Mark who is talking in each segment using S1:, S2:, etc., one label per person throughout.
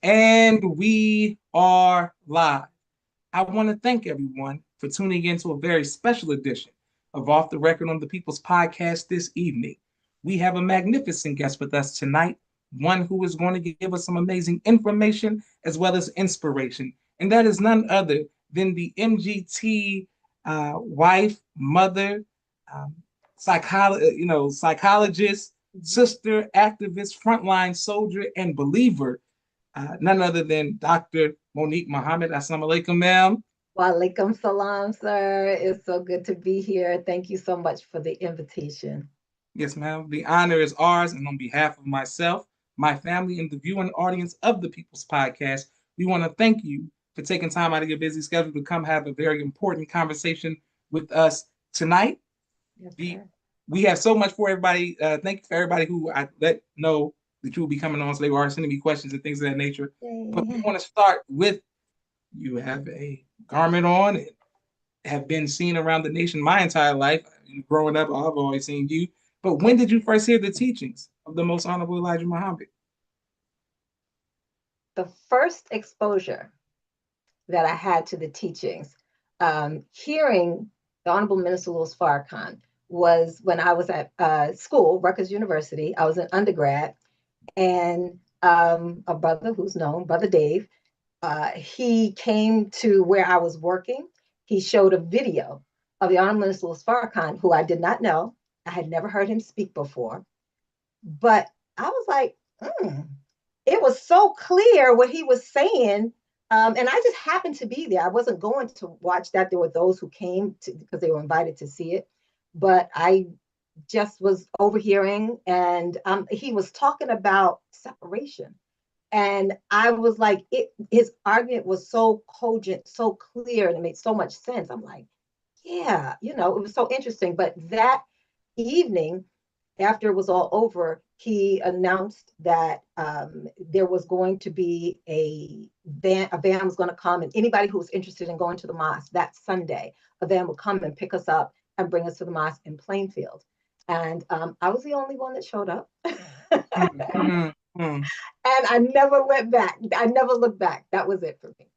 S1: And we are live. I want to thank everyone for tuning in to a very special edition of Off the Record on the People's Podcast this evening. We have a magnificent guest with us tonight, one who is going to give us some amazing information as well as inspiration. And that is none other than the MGT wife, mother, um, psychologist, sister, activist, frontline soldier, and believer, none other than Dr. Monique Muhammad. Assalamu alaikum, ma'am.
S2: Walaikum salam, sir. It's so good to be here. Thank you so much for the invitation.
S1: Yes, ma'am. The honor is ours. And on behalf of myself, my family, and the viewing audience of the People's Podcast, we want to thank you for taking time out of your busy schedule to come have a very important conversation with us tonight.
S2: Yes,
S1: The,
S2: sir.
S1: we have so much for everybody. Thank you for everybody who I let know that you will be coming on. So they are sending me questions and things of that nature. But we
S2: Yay.
S1: want to start with you have a garment on and have been seen around the nation my entire life. Growing up, I've always seen you. But when did you first hear the teachings of the most honorable Elijah Muhammad?
S2: The first exposure that I had to the teachings, hearing the Honorable Minister Louis Farrakhan was when I was at school, Rutgers University. I was an undergrad, and a brother who's known, Brother Dave, he came to where I was working. He showed a video of the Honorable Minister Louis Farrakhan, who I did not know. I had never heard him speak before, but I was like, it was so clear what he was saying. And I just happened to be there. I wasn't going to watch that. There were those who came to, because they were invited to see it, but I just was overhearing, and he was talking about separation. And I was like, his argument was so cogent, so clear, and it made so much sense. I'm like, yeah, it was so interesting. But that evening, after it was all over, he announced that there was going to be a van was going to come, and anybody who was interested in going to the mosque that Sunday, a van would come and pick us up and bring us to the mosque in Plainfield. And I was the only one that showed up.
S1: Mm, mm.
S2: And I never went back. I never looked back. That was it for me.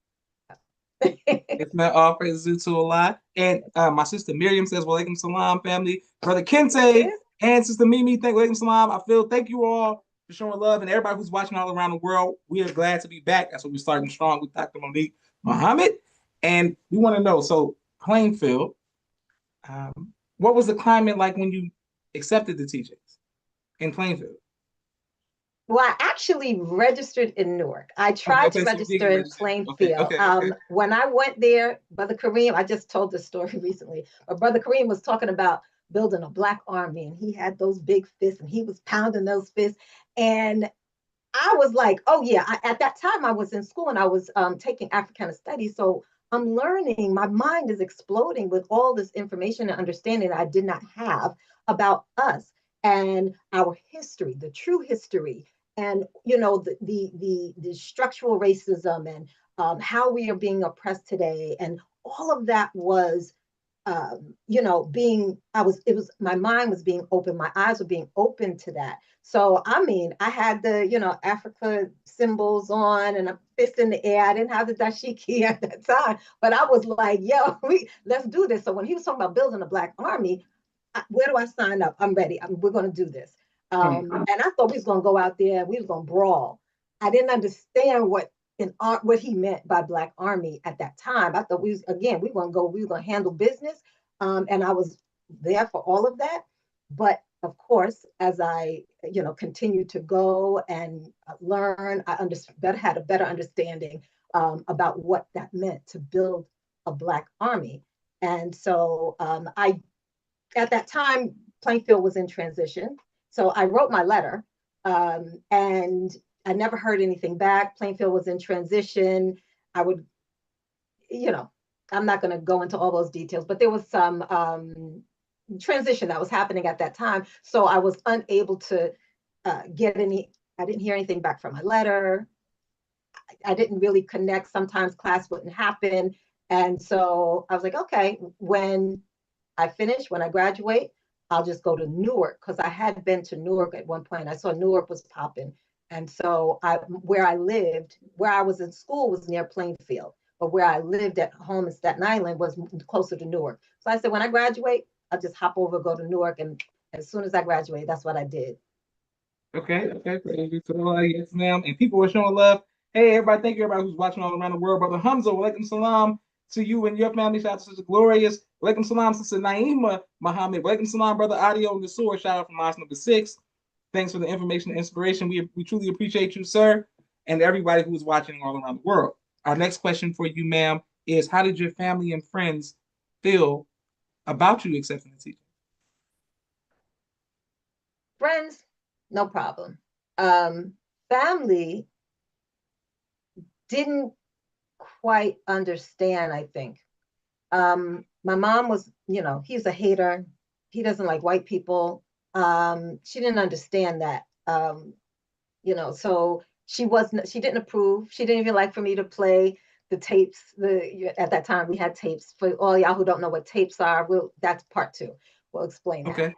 S1: It's my all praises due to Allah. And my sister Miriam says, Walaikum salam, family. Brother Kente and sister Mimi, Walaikum salam. Thank you all for showing love. And everybody who's watching all around the world, we are glad to be back. That's what we're starting strong with Dr. Monique Muhammad. And we want to know, so Plainfield, what was the climate like when you accepted the teachings in Plainfield?
S2: Well, I actually registered in Newark. I
S1: Okay,
S2: tried to
S1: okay, so you did
S2: register
S1: get
S2: in
S1: registered. Okay,
S2: Plainfield.
S1: okay, okay.
S2: When I went there, Brother Kareem, I just told this story recently, but Brother Kareem was talking about building a black army, and he had those big fists, and he was pounding those fists. And I was like, oh, yeah. At that time, I was in school, and I was taking Africana studies. So I'm learning, my mind is exploding with all this information and understanding that I did not have about us and our history, the true history, and the structural racism, and how we are being oppressed today, and all of that was being, my mind was being open, my eyes were being open to that. So, I mean, I had the, Africa symbols on and a fist in the air. I didn't have the dashiki at that time, but I was like, yo, let's do this. So when he was talking about building a black army, where do I sign up? I'm ready. We're going to do this. And I thought we was going to go out there and we was going to brawl. I didn't understand what he meant by Black Army at that time. I thought we were going to handle business. And I was there for all of that. But of course, as I, continued to go and learn, had a better understanding about what that meant to build a Black Army. And so at that time, Plainfield was in transition. So I wrote my letter, and I never heard anything back. Plainfield was in transition. I would, you know, I'm not going to go into all those details, but there was some transition that was happening at that time. So I was unable to I didn't hear anything back from my letter. I didn't really connect. Sometimes class wouldn't happen. And so I was like, okay, when I finish, when I graduate, I'll just go to Newark, because I had been to Newark at one point. I saw Newark was popping. And so where I was in school was near Plainfield, but where I lived at home in Staten Island was closer to Newark. So I said, when I graduate, I'll just hop over, go to Newark. And as soon as I graduate, that's what I did.
S1: Okay, okay. Praise be to Allah. Yes, ma'am. And people are showing love. Hey, everybody, thank you, everybody who's watching all around the world. Brother Hamza, walaikum salam to you and your family. Shout out to Sister Glorious. Walaikum salam, Sister Naima Muhammad. Walaikum salam, Brother Audio and the Sword. Shout out from Mosque number 6. Thanks for the information and inspiration. We truly appreciate you, sir, and everybody who's watching all around the world. Our next question for you, ma'am, is how did your family and friends feel about you accepting the teaching?
S2: Friends, no problem. Family didn't quite understand, I think. My mom was, he's a hater. He doesn't like white people. She didn't understand that. So she didn't approve. She didn't even like for me to play the tapes. At that time we had tapes. For all y'all who don't know what tapes are, that's part 2. We'll explain that.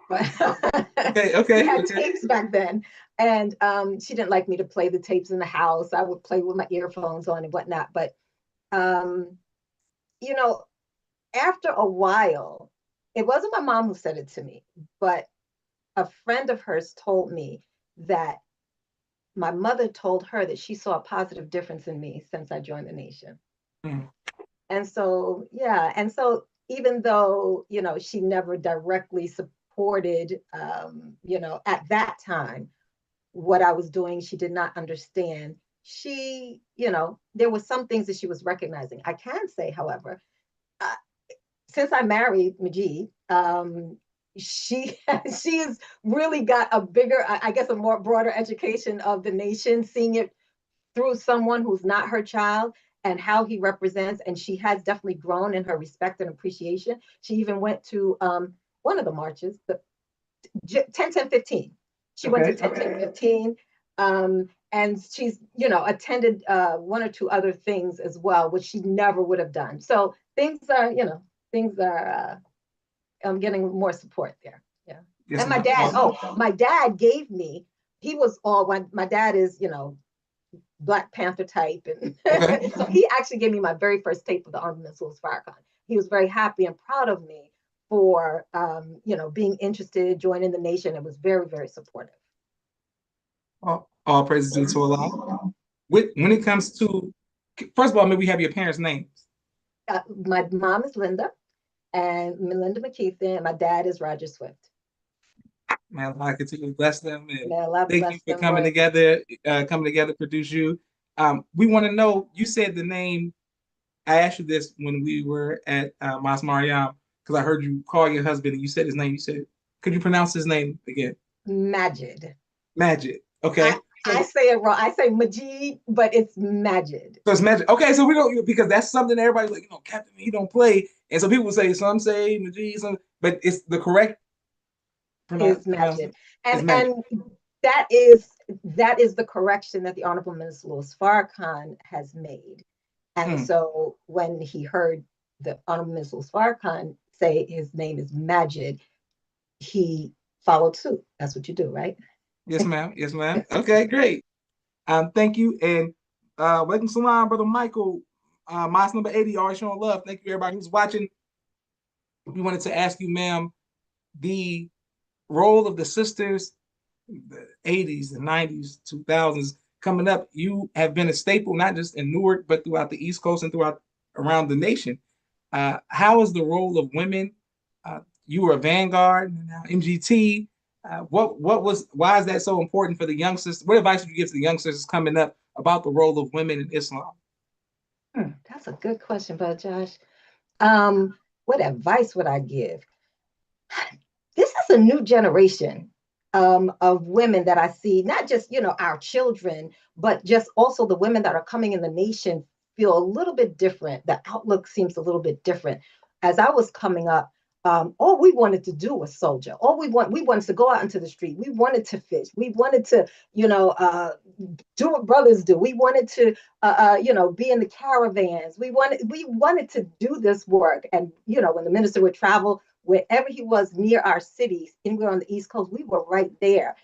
S1: Okay. Okay.
S2: We had tapes back then. And she didn't like me to play the tapes in the house. I would play with my earphones on and whatnot. But after a while, it wasn't my mom who said it to me, but a friend of hers told me that my mother told her that she saw a positive difference in me since I joined the nation.
S1: Mm.
S2: And so, even though, she never directly supported, at that time, what I was doing, she did not understand. She, there was some things that she was recognizing. I can say, however, since I married Majid, she has really got a bigger, I guess, a more broader education of the nation, seeing it through someone who's not her child and how he represents. And she has definitely grown in her respect and appreciation. She even went to one of the marches, the 10-10-15. She went to 10-10-15. And she's, attended one or two other things as well, which she never would have done. So things are, I'm getting more support there. Yeah. Yes, and my dad gave me, he was all, my dad is, Black Panther type. And so he actually gave me my very first tape of the Honorable Mrs. Farrakhan. He was very happy and proud of me for, being interested, joining the nation, and was very, very supportive.
S1: All praises due to Allah. When it comes to, first of all, maybe we have your parents' names.
S2: My mom is Linda, and Melinda McKeithen, and my dad is Roger Swift.
S1: May Allah continue to bless them. And thank you for coming together, produce you. We want to know, you said the name, I asked you this when we were at Mas Mariam, because I heard you call your husband and you said his name. You said, could you pronounce his name again?
S2: Majid.
S1: Majid. Okay.
S2: I say it wrong. I say Majid, but it's Majid.
S1: So it's Majid. Okay, so we don't, because that's something everybody's like, Captain, he don't play. And so people say, some say Majid, but it's the correct
S2: is Majid. And that is the correction that the Honorable Minister Louis Farrakhan has made. And so when he heard the Honorable Minister Louis Farrakhan say his name is Majid, he followed suit. That's what you do, right?
S1: Yes, ma'am. Yes, ma'am. Okay, great. Thank you. And welcome salam, Brother Michael. Mosque number 80, always showing love. Thank you, everybody who's watching. We wanted to ask you, ma'am, the role of the sisters, the 80s, the 90s, 2000s, coming up. You have been a staple, not just in Newark, but throughout the East Coast and throughout around the nation. How is the role of women? You were a vanguard, now MGT. Why is that so important for the young sisters? What advice would you give to the young sisters coming up about the role of women in Islam?
S2: That's a good question, Brother Josh. What advice would I give? This is a new generation of women that I see, not just, our children, but just also the women that are coming in the nation feel a little bit different. The outlook seems a little bit different. As I was coming up, all we wanted to do was soldier. We wanted to go out into the street. We wanted to fish. We wanted to, do what brothers do. We wanted to, be in the caravans. We wanted to do this work. And, when the minister would travel, wherever he was near our cities, anywhere on the East Coast, we were right there.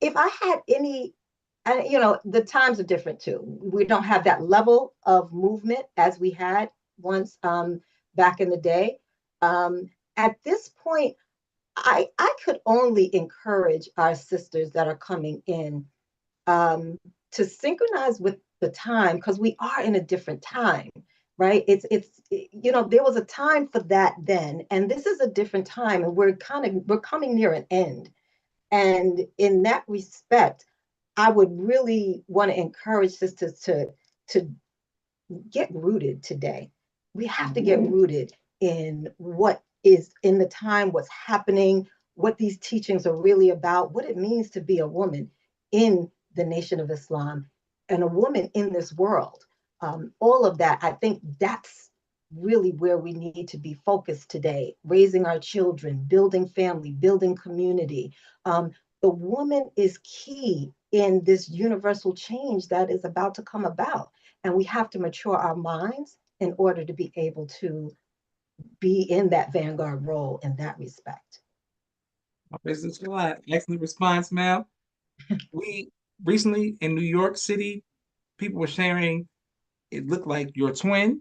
S2: if I had any, and the times are different too. We don't have that level of movement as we had once, back in the day. Um, at this point, I could only encourage our sisters that are coming in, to synchronize with the time, because we are in a different time, right? There was a time for that then, and this is a different time, and we're coming near an end. And in that respect, I would really want to encourage sisters to get rooted today. We have to get rooted in what is in the time, what's happening, what these teachings are really about, what it means to be a woman in the Nation of Islam and a woman in this world. All of that, I think that's really where we need to be focused today, raising our children, building family, building community. The woman is key in this universal change that is about to come about. And we have to mature our minds in order to be able to be in that vanguard role in that respect.
S1: Business July. Excellent response, ma'am. We recently in New York City, people were sharing it looked like your twin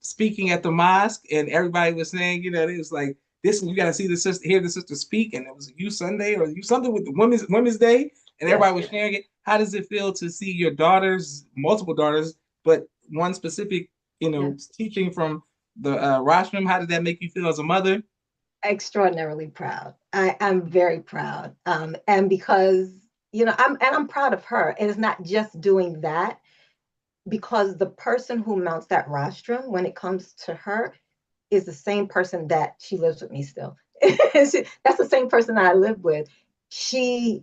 S1: speaking at the mosque, and everybody was saying, it was like this. You got to see the sister, hear the sister speak, and it was you Sunday or you something with the Women's Day, and
S2: Yes.
S1: everybody was sharing it. How does it feel to see your daughters, multiple daughters, but one specific,
S2: Yes.
S1: teaching from the rostrum? How did that make you feel as a mother?
S2: Extraordinarily proud. I'm very proud. And because, I'm proud of her. And it's not just doing that, because the person who mounts that rostrum, when it comes to her, is the same person that she lives with me still. That's the same person that I live with. She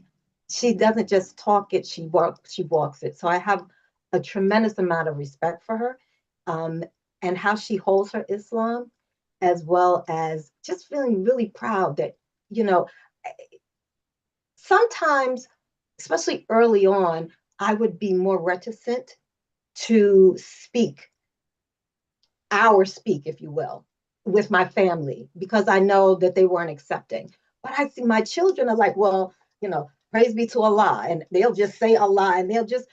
S2: she doesn't just talk it, she walks it. So I have a tremendous amount of respect for her, um, and how she holds her Islam, as well as just feeling really proud that, you know, sometimes, especially early on, I would be more reticent to speak, if you will, with my family, because I know that they weren't accepting. But I see my children are like, well, praise be to Allah. And they'll just say Allah, and they'll just,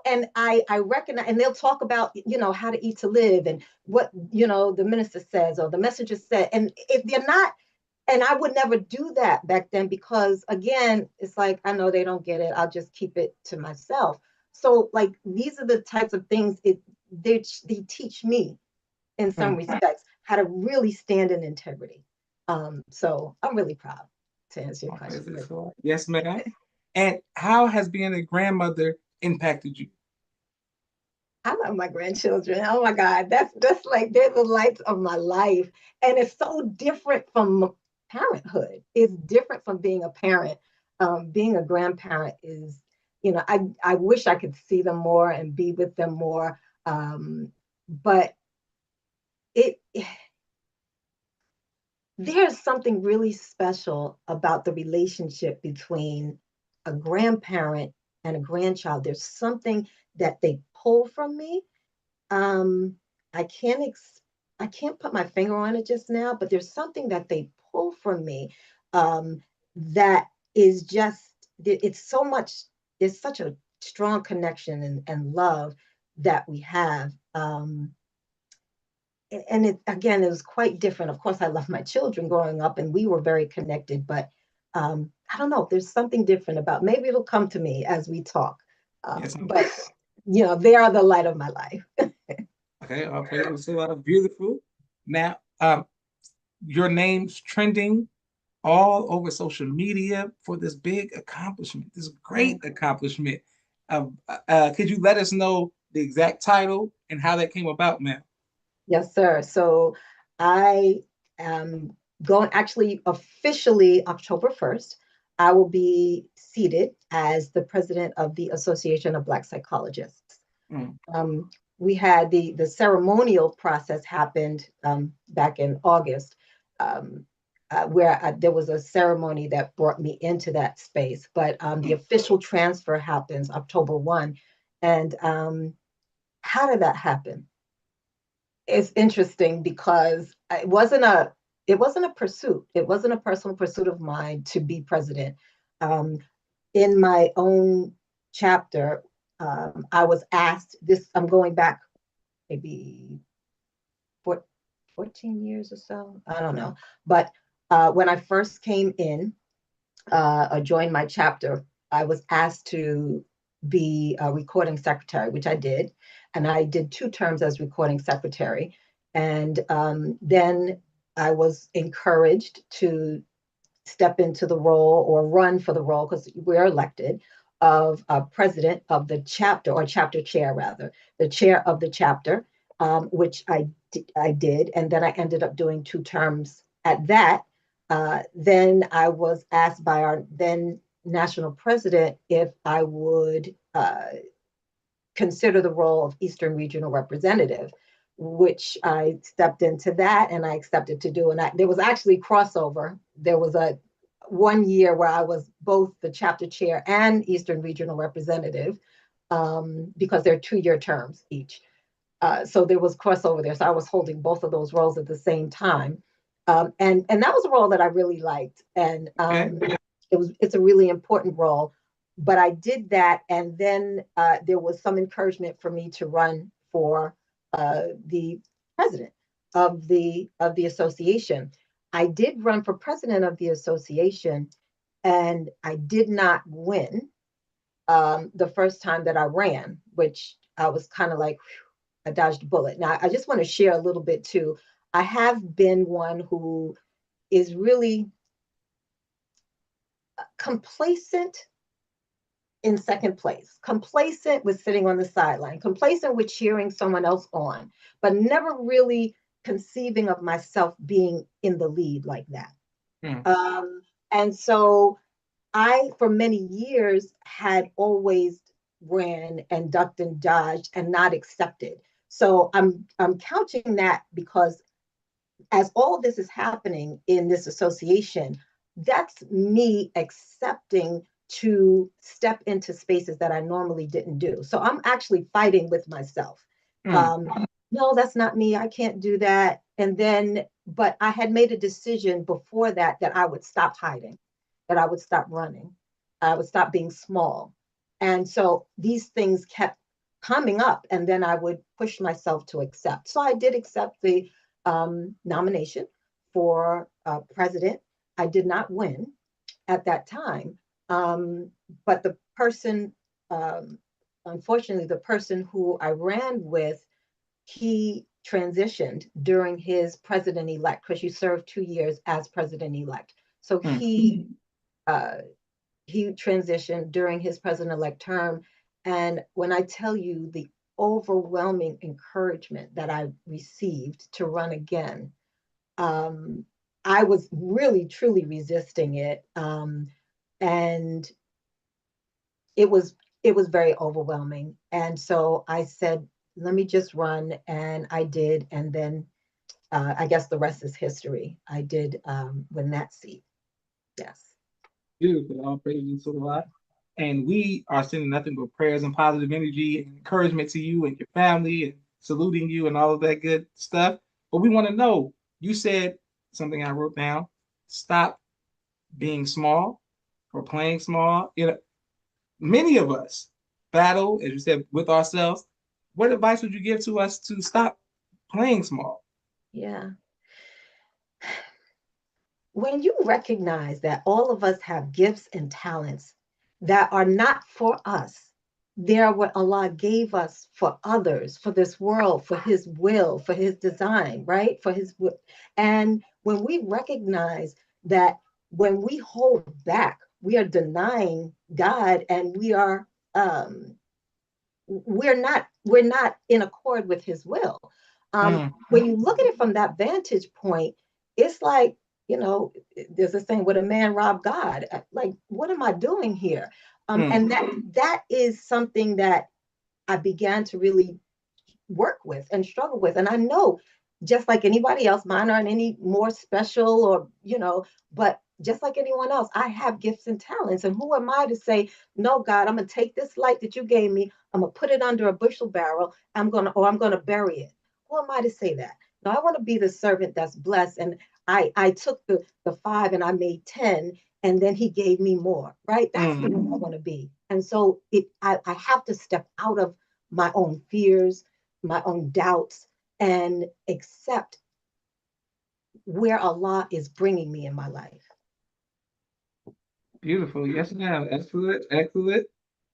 S2: and I recognize, and they'll talk about, how to eat to live, and what, the minister says or the messenger said. And if they're not, and I would never do that back then, because again, it's like, I know they don't get it. I'll just keep it to myself. So like, these are the types of things they teach me in some respects how to really stand in integrity. So I'm really proud to answer your
S1: Okay,
S2: question.
S1: yes, ma'am. And how has being a grandmother impacted you?
S2: I love my grandchildren. Oh my God, that's like, they're the lights of my life, and it's so different from parenthood. It's different from being a parent. Being a grandparent is, I wish I could see them more and be with them more, but it there's something really special about the relationship between a grandparent and a grandchild. There's something that they pull from me. Um, I can't I can't put my finger on it just now, but there's something that they pull from me, that is just, it's so much. There's such a strong connection and love that we have. And again, it was quite different. Of course, I love my children growing up, and we were very connected. But I don't know. There's something different about. Maybe it'll come to me as we talk.
S1: Yes, ma'am.
S2: But they are the light of my life.
S1: Okay, okay, it was a lot of beautiful. Now, your name's trending all over social media for this big accomplishment, this great accomplishment. Could you let us know the exact title and how that came about, ma'am?
S2: Yes, sir. So I am going, actually officially October 1st. I will be seated as the president of the Association of Black Psychologists.
S1: Mm.
S2: We had the ceremonial process happened, back in August, where there was a ceremony that brought me into that space. But the official transfer happens October 1. And how did that happen? It's interesting, because it wasn't a pursuit. It wasn't a personal pursuit of mine to be president. Um, in my own chapter, I was asked this, I'm going back maybe 14 years or so, I don't know. But when I first came in, or joined my chapter, I was asked to be a recording secretary, which I did. And I did 2 terms as recording secretary. And then I was encouraged to step into the role or run for the role, because we're elected, of president of the chapter, or chapter chair rather, the chair of the chapter, which I did. And then I ended up doing 2 terms at that. Then I was asked by our then national president if I would consider the role of Eastern Regional Representative, which I stepped into that and I accepted to do. And there was actually crossover. There was a 1 year where I was both the chapter chair and Eastern Regional Representative, because they're 2-year terms each. So there was crossover there. So I was holding both of those roles at the same time. And that was a role that I really liked. And it's a really important role. But I did that, and then there was some encouragement for me to run for the president of the association. I did run for president of the association, and I did not win the first time that I ran, which I was kind of like, whew, I dodged a bullet. Now, I just want to share a little bit too. I have been one who is really complacent in second place, complacent with sitting on the sideline, complacent with cheering someone else on, but never really conceiving of myself being in the lead like that. And so I, for many years, had always ran and ducked and dodged and not accepted. So I'm couching that because as all of this is happening in this association, that's me accepting to step into spaces that I normally didn't do. So I'm actually fighting with myself. No, that's not me. I can't do that. And then, but I had made a decision before that I would stop hiding, that I would stop running, I would stop being small. And so these things kept coming up, and then I would push myself to accept. So I did accept the nomination for president. I did not win at that time. But the person, unfortunately, the person who I ran with, he transitioned during his president-elect, because you serve 2 years as president-elect. So he transitioned during his president-elect term. And when I tell you the overwhelming encouragement that I received to run again, I was really, truly resisting it. And it was very overwhelming. And so I said, let me just run. And I did. And then I guess the rest is history. I did win that seat. Yes.
S1: Beautiful. All praises to Allah. And we are sending nothing but prayers and positive energy and encouragement to you and your family, and saluting you and all of that good stuff. But we want to know, you said something I wrote down: stop being small or playing small. You know, many of us battle, as you said, with ourselves. What advice would you give to us to stop playing small?
S2: Yeah. When you recognize that all of us have gifts and talents that are not for us, they're what Allah gave us for others, for this world, for His will, for His design, right? For His will. And when we recognize that when we hold back, we are denying God, and we're not in accord with His will. When you look at it from that vantage point, it's like, there's a saying, "Would a man rob God?" Like, what am I doing here? And that is something that I began to really work with and struggle with. And I know, just like anybody else, mine aren't any more special, or, but just like anyone else, I have gifts and talents. And who am I to say, no, God, I'm going to take this light that you gave me, I'm going to put it under a bushel barrel, I'm going to bury it. Who am I to say that? No, I want to be the servant that's blessed. And I took the 5 and I made 10. and then he gave me more, right? That's the way I
S1: Mm.
S2: want to be. And so I have to step out of my own fears, my own doubts, and accept where Allah is bringing me in my life.
S1: Beautiful. Yes, ma'am. Excellent. Excellent.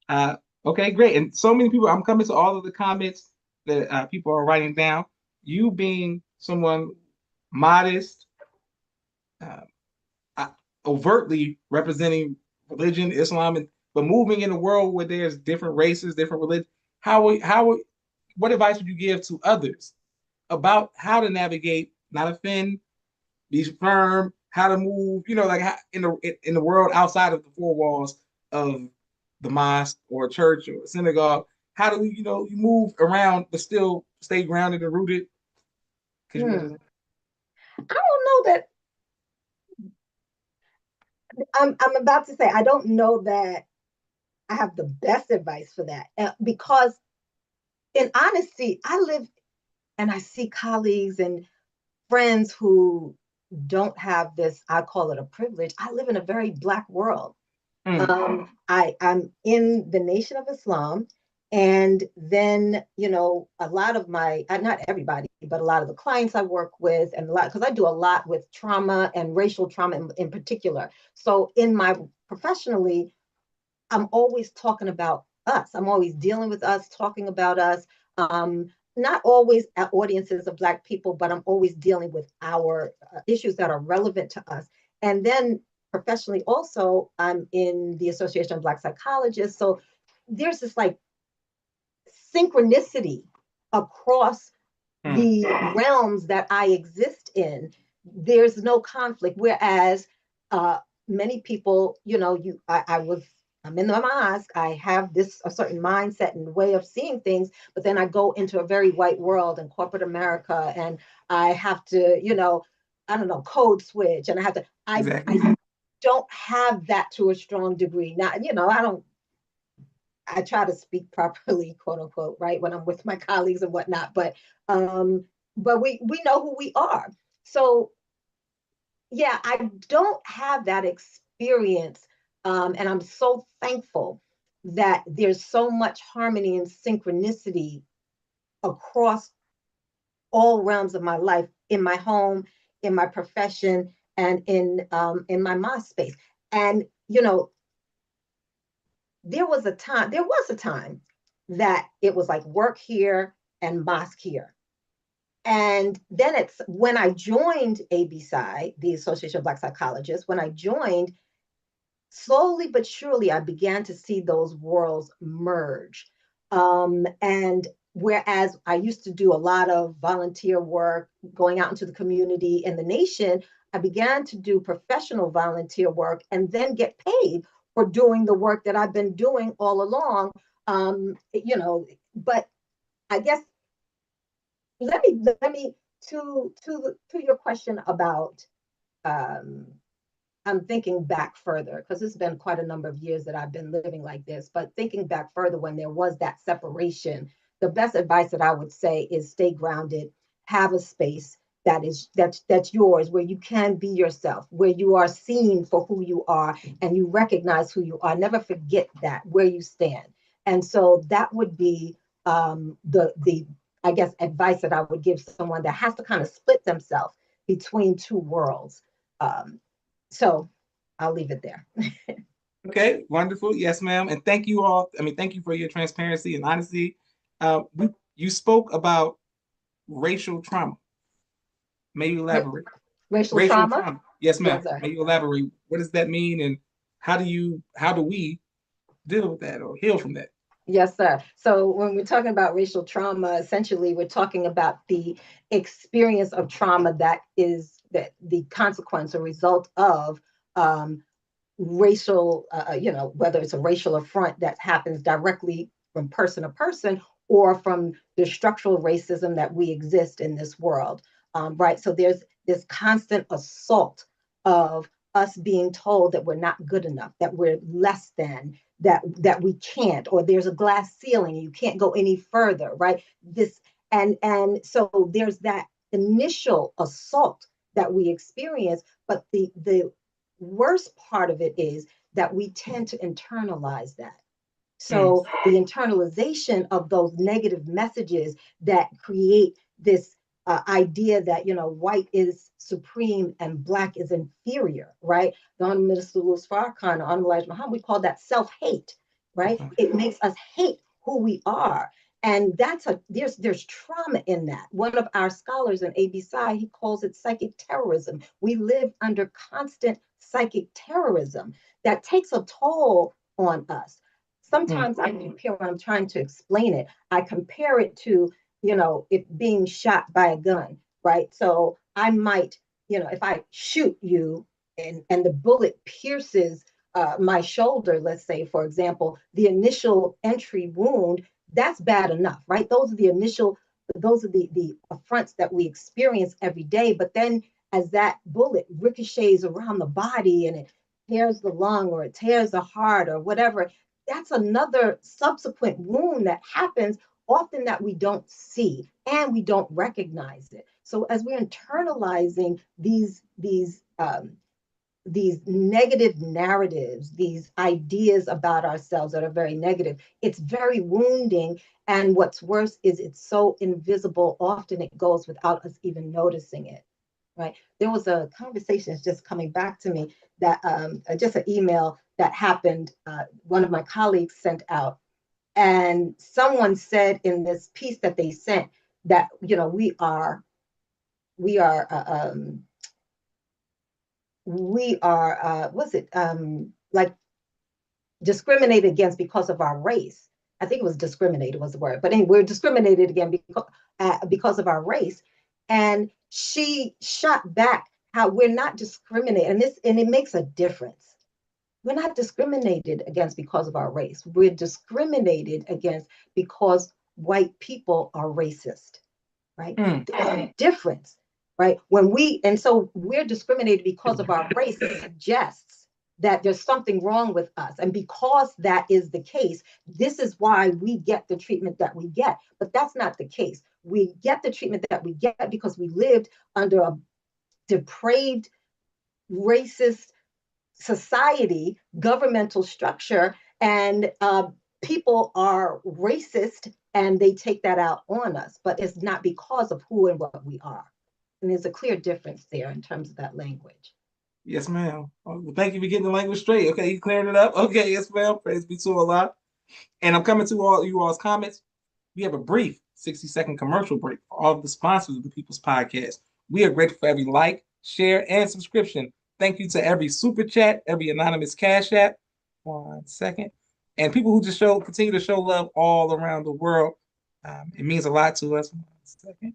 S1: Uh, okay, great. And so many people, I'm coming to all of the comments that people are writing down. You being someone modest, uh, uh, overtly representing religion, Islam, but moving in a world where there's different races, different religions. What advice would you give to others about how to navigate, not offend, be firm, how to move, like how, in the world outside of the four walls of the mosque or church or synagogue? How do we, you move around but still stay grounded and rooted? Because you
S2: Hmm.
S1: understand.
S2: I don't know that I'm about to say I don't know that I have the best advice for that because in honesty, I live and I see colleagues and friends who don't have this, I call it a privilege. I live in a very Black world.
S1: Mm,
S2: I'm in the Nation of Islam. And then, a lot of my, not everybody, but a lot of the clients I work with, and a lot, because I do a lot with trauma and racial trauma in particular. So, in my professionally, I'm always talking about us. I'm always dealing with us, talking about us. Not always at audiences of Black people, but I'm always dealing with our issues that are relevant to us. And then professionally, also, I'm in the Association of Black Psychologists. So there's this like synchronicity across
S1: mm,
S2: the realms that I exist in. There's no conflict. Whereas many people, I'm in the mosque, I have this a certain mindset and way of seeing things, but then I go into a very white world in corporate America, and I have to, I don't know, code switch, and
S1: exactly.
S2: I don't have that to a strong degree. Now, I try to speak properly, quote unquote, right, when I'm with my colleagues and whatnot. Um, but we know who we are. So yeah, I don't have that experience, and I'm so thankful that there's so much harmony and synchronicity across all realms of my life, in my home, in my profession, and in my mosque space. And there was a time that it was like work here and mosque here. And then it's when I joined ABPSI, the Association of Black Psychologists, when I joined, slowly but surely, I began to see those worlds merge. And whereas I used to do a lot of volunteer work, going out into the community in the nation, I began to do professional volunteer work and then get paid for doing the work that I've been doing all along. But I guess let me to your question about um, I'm thinking back further because it's been quite a number of years that I've been living like this. But thinking back further, when there was that separation, the best advice that I would say is stay grounded, have a space that's yours, where you can be yourself, where you are seen for who you are and you recognize who you are. Never forget that where you stand. And so that would be the I guess advice that I would give someone that has to kind of split themselves between two worlds. Um, so I'll leave it there.
S1: Okay, wonderful. Yes, ma'am. And thank you all. I mean, thank you for your transparency and honesty. You spoke about racial trauma. May you elaborate?
S2: Racial
S1: Racial
S2: trauma?
S1: trauma. Yes, ma'am.
S2: Yes, sir.
S1: May you elaborate? What does that mean, and how do we deal with that or heal from that?
S2: Yes, sir. So when we're talking about racial trauma, essentially we're talking about the experience of trauma that is that the consequence or result of um, racial, whether it's a racial affront that happens directly from person to person or from the structural racism that we exist in this world, right? So there's this constant assault of us being told that we're not good enough, that we're less than, that we can't, or there's a glass ceiling, you can't go any further, right? And so there's that initial assault that we experience, but the worst part of it is that we tend to internalize that. So the internalization of those negative messages that create this idea that, you know, white is supreme and black is inferior, right? The Honorable Minister Louis Farrakhan, Honorable Elijah Muhammad, we call that self-hate, right? It makes us hate who we are. And there's trauma in that. One of our scholars in A.B. Psy, he calls it psychic terrorism. We live under constant psychic terrorism that takes a toll on us. Sometimes I compare, when I'm trying to explain it, I compare it to, you know, it being shot by a gun, right? So I might, you know, if I shoot you and the bullet pierces my shoulder, let's say, for example, the initial entry wound, that's bad enough, right? Those are the affronts that we experience every day. But then as that bullet ricochets around the body and it tears the lung or it tears the heart or whatever, that's another subsequent wound that happens often that we don't see and we don't recognize it. So as we're internalizing these negative narratives, these ideas about ourselves that are very negative, it's very wounding. And what's worse is it's so invisible. Often it goes without us even noticing it. Right. There was a conversation that's just coming back to me that just an email that happened. One of my colleagues sent out, and someone said in this piece that they sent that, you know, we are what's it like discriminated against because of our race. I think it was discriminated was the word, but anyway, we're discriminated again because of our race. And she shot back how we're not discriminated, and it makes a difference. We're not discriminated against because of our race. We're discriminated against because white people are racist, right? There's a difference, right? So we're discriminated because of our race. It suggests that there's something wrong with us. And because that is the case, this is why we get the treatment that we get. But that's not the case. We get the treatment that we get because we lived under a depraved, racist society, governmental structure, and people are racist and they take that out on us. But it's not because of who and what we are. And there's a clear difference there in terms of that language.
S1: Yes, ma'am. Well, thank you for getting the language straight. Okay, you cleared it up. Okay, yes, ma'am. Praise be to Allah. And I'm coming to all you all's comments. We have a brief 60-second commercial break for all of the sponsors of the People's Podcast. We are grateful for every like, share, and subscription. Thank you to every super chat, every anonymous cash app. 1 second. And people who just continue to show love all around the world. It means a lot to us. 1 second.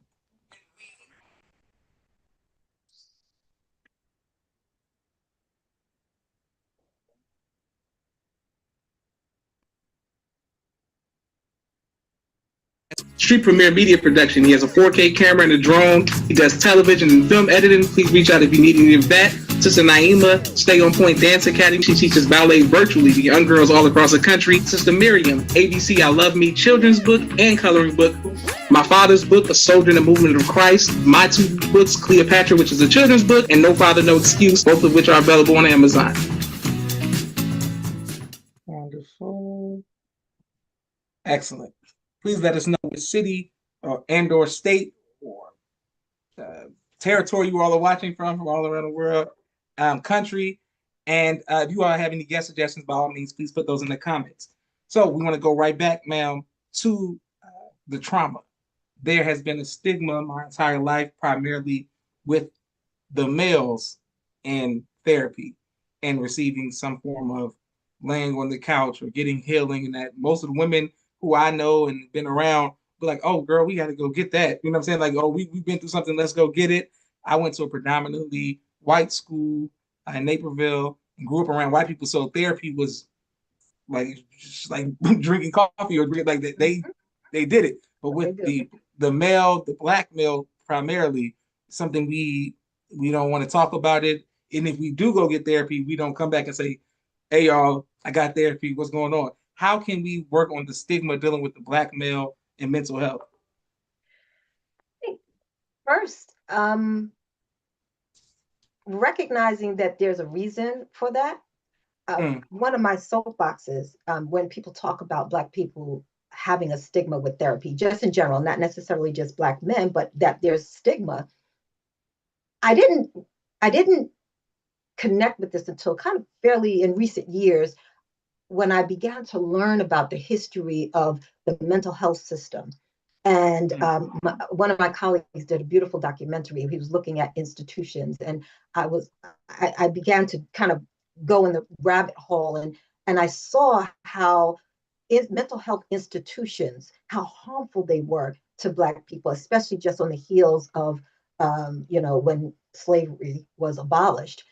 S1: Street Premiere Media Production. He has a 4K camera and a drone. He does television and film editing. Please reach out if you need any of that. Sister Naima, Stay On Point Dance Academy. She teaches ballet virtually to young girls all across the country. Sister Miriam, ABC I Love Me children's book and coloring book. My father's book, A Soldier in the Movement of Christ. My two books, Cleopatra, which is a children's book, and No Father, No Excuse, both of which are available on Amazon. Wonderful. Excellent. Please let us know which city and/or state or territory you all are watching from all around the world, country. And if you all have any guest suggestions, by all means, please put those in the comments. So we want to go right back, ma'am, to the trauma. There has been a stigma my entire life, primarily with the males in therapy and receiving some form of laying on the couch or getting healing, and that most of the women who I know and been around be like, oh, girl, we got to go get that. You know what I'm saying? Like, oh, we've been through something. Let's go get it. I went to a predominantly white school in Naperville and grew up around white people. So therapy was like just like drinking coffee or like they did it. But with the black male primarily, something we don't want to talk about it. And if we do go get therapy, we don't come back and say, hey, y'all, I got therapy. What's going on? How can we work on the stigma dealing with the black male and mental health?
S2: First, recognizing that there's a reason for that.
S1: Mm,
S2: One of my soapboxes, when people talk about Black people having a stigma with therapy, just in general, not necessarily just Black men, but that there's stigma. I didn't, I didn't connect with this until kind of fairly in recent years when I began to learn about the history of the mental health system. And
S1: mm,
S2: one of my colleagues did a beautiful documentary. He was looking at institutions, and I began to kind of go in the rabbit hole, and I saw how mental health institutions, how harmful they were to Black people, especially just on the heels of, when slavery was abolished,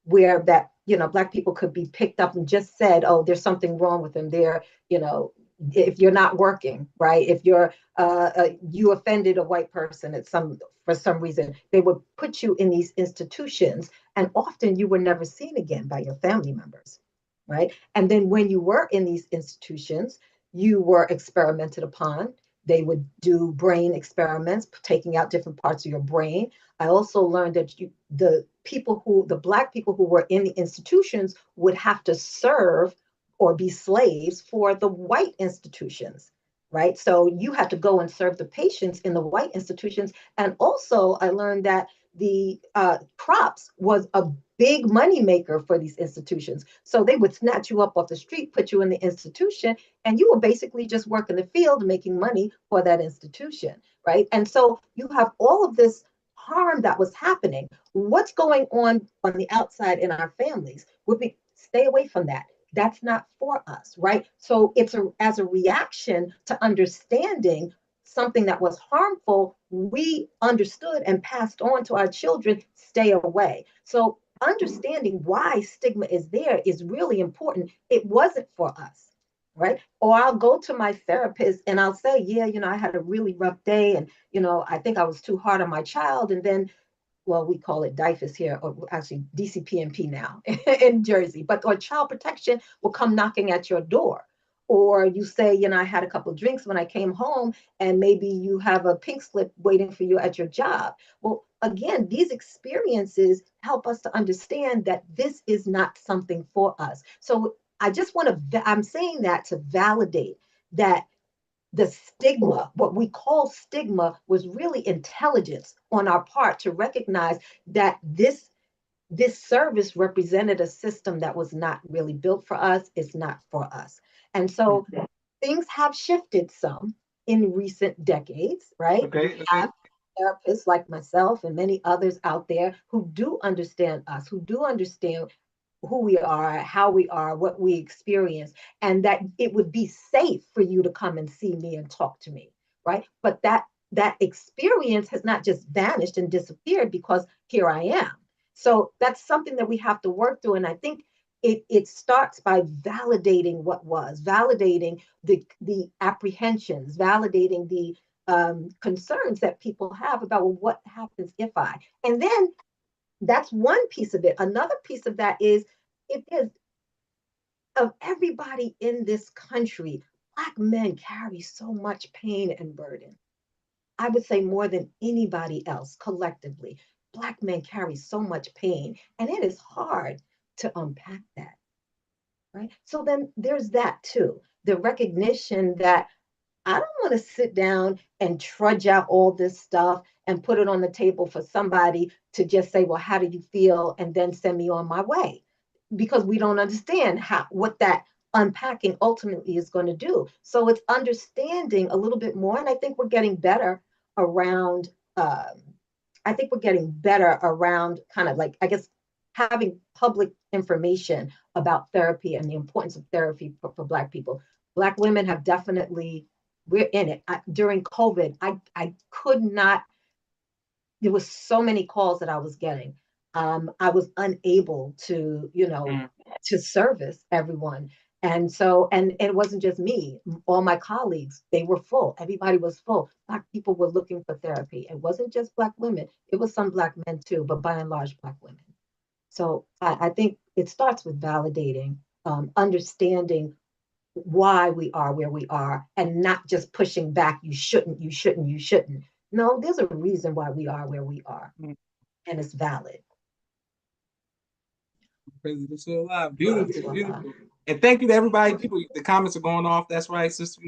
S2: where that, Black people could be picked up and just said, oh, there's something wrong with them. If you're not working, right? If you offended a white person for some reason, they would put you in these institutions, and often you were never seen again by your family members, right? And then when you were in these institutions, you were experimented upon. They would do brain experiments, taking out different parts of your brain. I also learned that the Black people who were in the institutions would have to serve or be slaves for the white institutions, right? So you had to go and serve the patients in the white institutions. And also, I learned that the crops was a big money maker for these institutions. So they would snatch you up off the street, put you in the institution, and you were basically just working the field making money for that institution, right? And so you have all of this harm that was happening. What's going on the outside in our families? Would be stay away from that. That's not for us, right? So as a reaction to understanding something that was harmful, we understood and passed on to our children, stay away. So understanding why stigma is there is really important. It wasn't for us, right? Or I'll go to my therapist and I'll say, yeah, I had a really rough day, and I think I was too hard on my child. And then, well, we call it DIFUS here, or actually DCPMP now in Jersey, or child protection will come knocking at your door. Or you say, I had a couple of drinks when I came home, and maybe you have a pink slip waiting for you at your job. Well, again, these experiences help us to understand that this is not something for us. So I'm saying that to validate that the stigma, what we call stigma, was really intelligence on our part to recognize that this service represented a system that was not really built for us. It's not for us. And so things have shifted some in recent decades, right?
S1: okay,
S2: We
S1: okay.
S2: have therapists like myself and many others out there who do understand us, who do understand who we are, how we are, what we experience, and that it would be safe for you to come and see me and talk to me, right? But that experience has not just vanished and disappeared because here I am. So that's something that we have to work through. And I think it starts by validating what was, validating the apprehensions, validating the concerns that people have about, well, what happens if I? And then that's one piece of it. Another piece of that is, it is, of everybody in this country, Black men carry so much pain and burden. I would say more than anybody else collectively. Black men carry so much pain, and it is hard to unpack that, right? So then there's that too. The recognition that I don't want to sit down and trudge out all this stuff and put it on the table for somebody to just say, well, how do you feel? And then send me on my way, because we don't understand what that unpacking ultimately is going to do. So it's understanding a little bit more. And I think we're getting better around, kind of like, I guess, having public information about therapy and the importance of therapy for Black people. Black women have definitely, we're in it. During COVID, I could not, there was so many calls that I was getting. I was unable to,
S1: Mm,
S2: to service everyone. And so, and it wasn't just me, all my colleagues, they were full. Everybody was full. Black people were looking for therapy. It wasn't just Black women, it was some Black men too, but by and large, Black women. So I think it starts with validating, understanding why we are where we are, and not just pushing back, you shouldn't, you shouldn't, you shouldn't. No, there's a reason why we are where we are,
S1: mm.
S2: and it's valid.
S1: President still alive. Beautiful, beautiful. And thank you to everybody. People, the comments are going off. That's right, sister.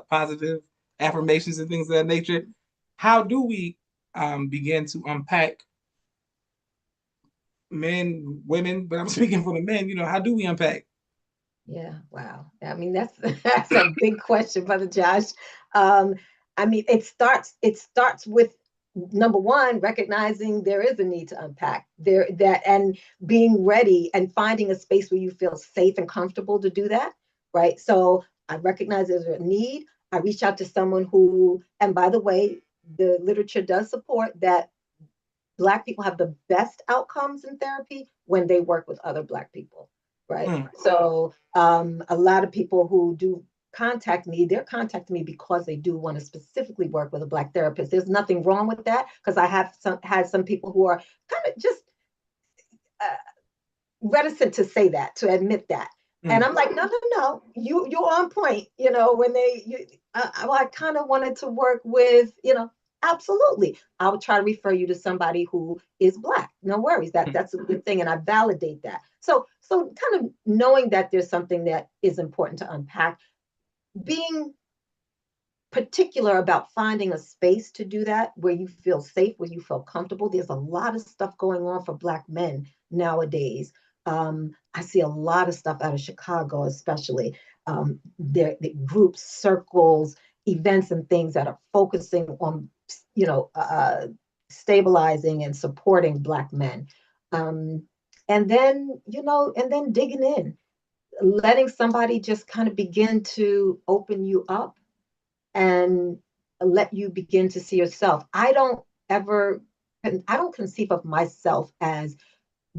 S1: Positive affirmations and things of that nature. How do we begin to unpack men, women? But I'm speaking for the men. How do we unpack?
S2: Yeah, wow. I mean, that's a big question, Brother Josh. Um, I mean, it starts with number one, recognizing there is a need to unpack there that and being ready and finding a space where you feel safe and comfortable to do that, right? So I recognize there's a need. I reach out to someone who, and by the way, the literature does support that Black people have the best outcomes in therapy when they work with other Black people, right?
S1: Mm.
S2: So a lot of people who do contact me, they're contacting me because they do want to specifically work with a Black therapist. There's nothing wrong with that because I have had some people who are kind of just uh, reticent to say that, to admit that. And I'm like, no, no, no, you're on point. When I kind of wanted to work with, absolutely. I would try to refer you to somebody who is Black. No worries. That's a good thing. And I validate that. So kind of knowing that there's something that is important to unpack, being particular about finding a space to do that where you feel safe, where you feel comfortable. There's a lot of stuff going on for Black men nowadays. I see a lot of stuff out of Chicago, especially the groups, circles, events, and things that are focusing on, stabilizing and supporting Black men. Um, and then digging in, letting somebody just kind of begin to open you up and let you begin to see yourself. I don't conceive of myself as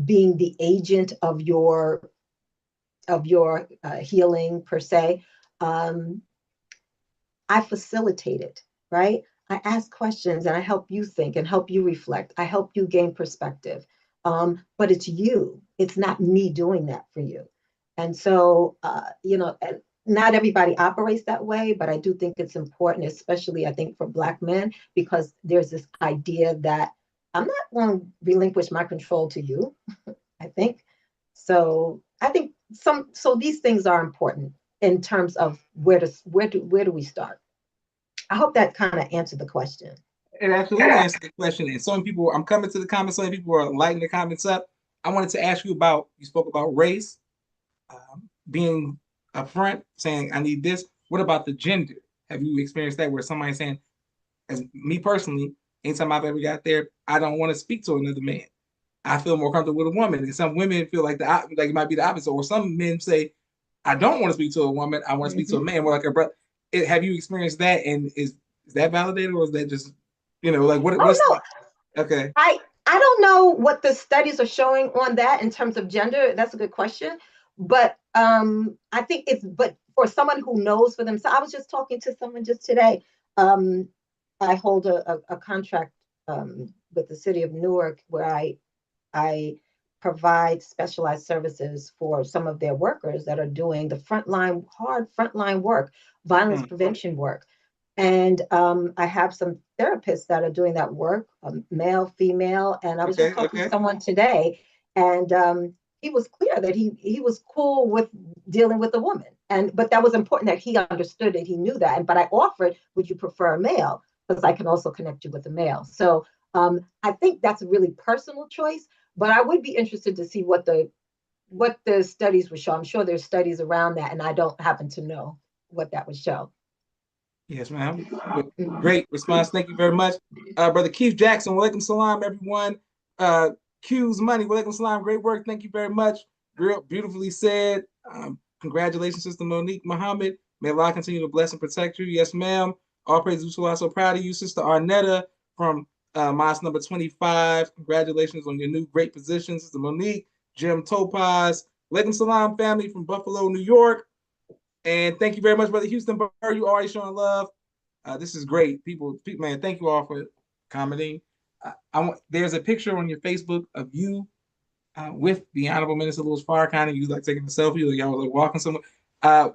S2: being the agent of your healing per se. Um, I facilitate it, right? I ask questions and I help you think and help you reflect. I help you gain perspective. But it's you. It's not me doing that for you. And so, and not everybody operates that way, but I do think it's important, especially I think for Black men, because there's this idea that I'm not going to relinquish my control to you. I think so. I think so. These things are important in terms of where do we start? I hope that kind of answered the question.
S1: It absolutely answered the question. And so many people, I'm coming to the comments, so many people are lighting the comments up. I wanted to ask you you spoke about race, being upfront, saying, I need this. What about the gender? Have you experienced that where somebody's saying, as me personally, anytime I've ever got there, I don't want to speak to another man. I feel more comfortable with a woman. And some women feel like it might be the opposite. Or some men say, I don't want to speak to a woman. I want to speak to a man, more like a brother. Have you experienced that? And is that validated, or is that just, like what's
S2: Oh
S1: the, okay?
S2: I don't know what the studies are showing on that in terms of gender. That's a good question, but I think but for someone who knows for themselves. I was just talking to someone just today. Um, I hold a contract with the city of Newark where I provide specialized services for some of their workers that are doing the hard frontline work, violence prevention work. And I have some therapists that are doing that work, male, female. And I was just talking to someone today, and he was clear that he was cool with dealing with a woman. But that was important that he understood it. He knew that. But I offered, would you prefer a male? Because I can also connect you with a male. So I think that's a really personal choice. But I would be interested to see what the studies would show. I'm sure there's studies around that, and I don't happen to know what that would show.
S1: Yes, ma'am. Great response. Thank you very much. Brother Keith Jackson, walaikum salam, everyone. Q's Money, walaikum salam. Great work. Thank you very much. Real beautifully said. Congratulations, Sister Monique Muhammad. May Allah continue to bless and protect you. Yes, ma'am. All praise to Allah. So proud of you, Sister Arnetta from Mosque number 25. Congratulations on your new great position, Sister Monique. Jim Topaz. Walaikum salam, family from Buffalo, New York. And thank you very much, Brother Houston Burr. You always showing love. This is great. People, man, thank you all for commenting. There's a picture on your Facebook of you with the Honorable Minister Louis Farrakhan, and you like taking a selfie, like y'all were like walking somewhere.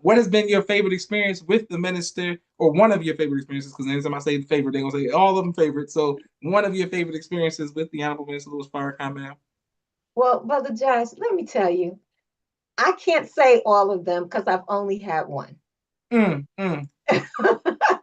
S1: What has been your favorite experience with the minister, or one of your favorite experiences? Because anytime I say favorite, they're gonna say all of them favorite. So one of your favorite experiences with the Honorable Minister Louis Farrakhan, ma'am.
S2: Well, Brother Josh, let me tell you, I can't say all of them because I've only had one.
S1: Mm, mm,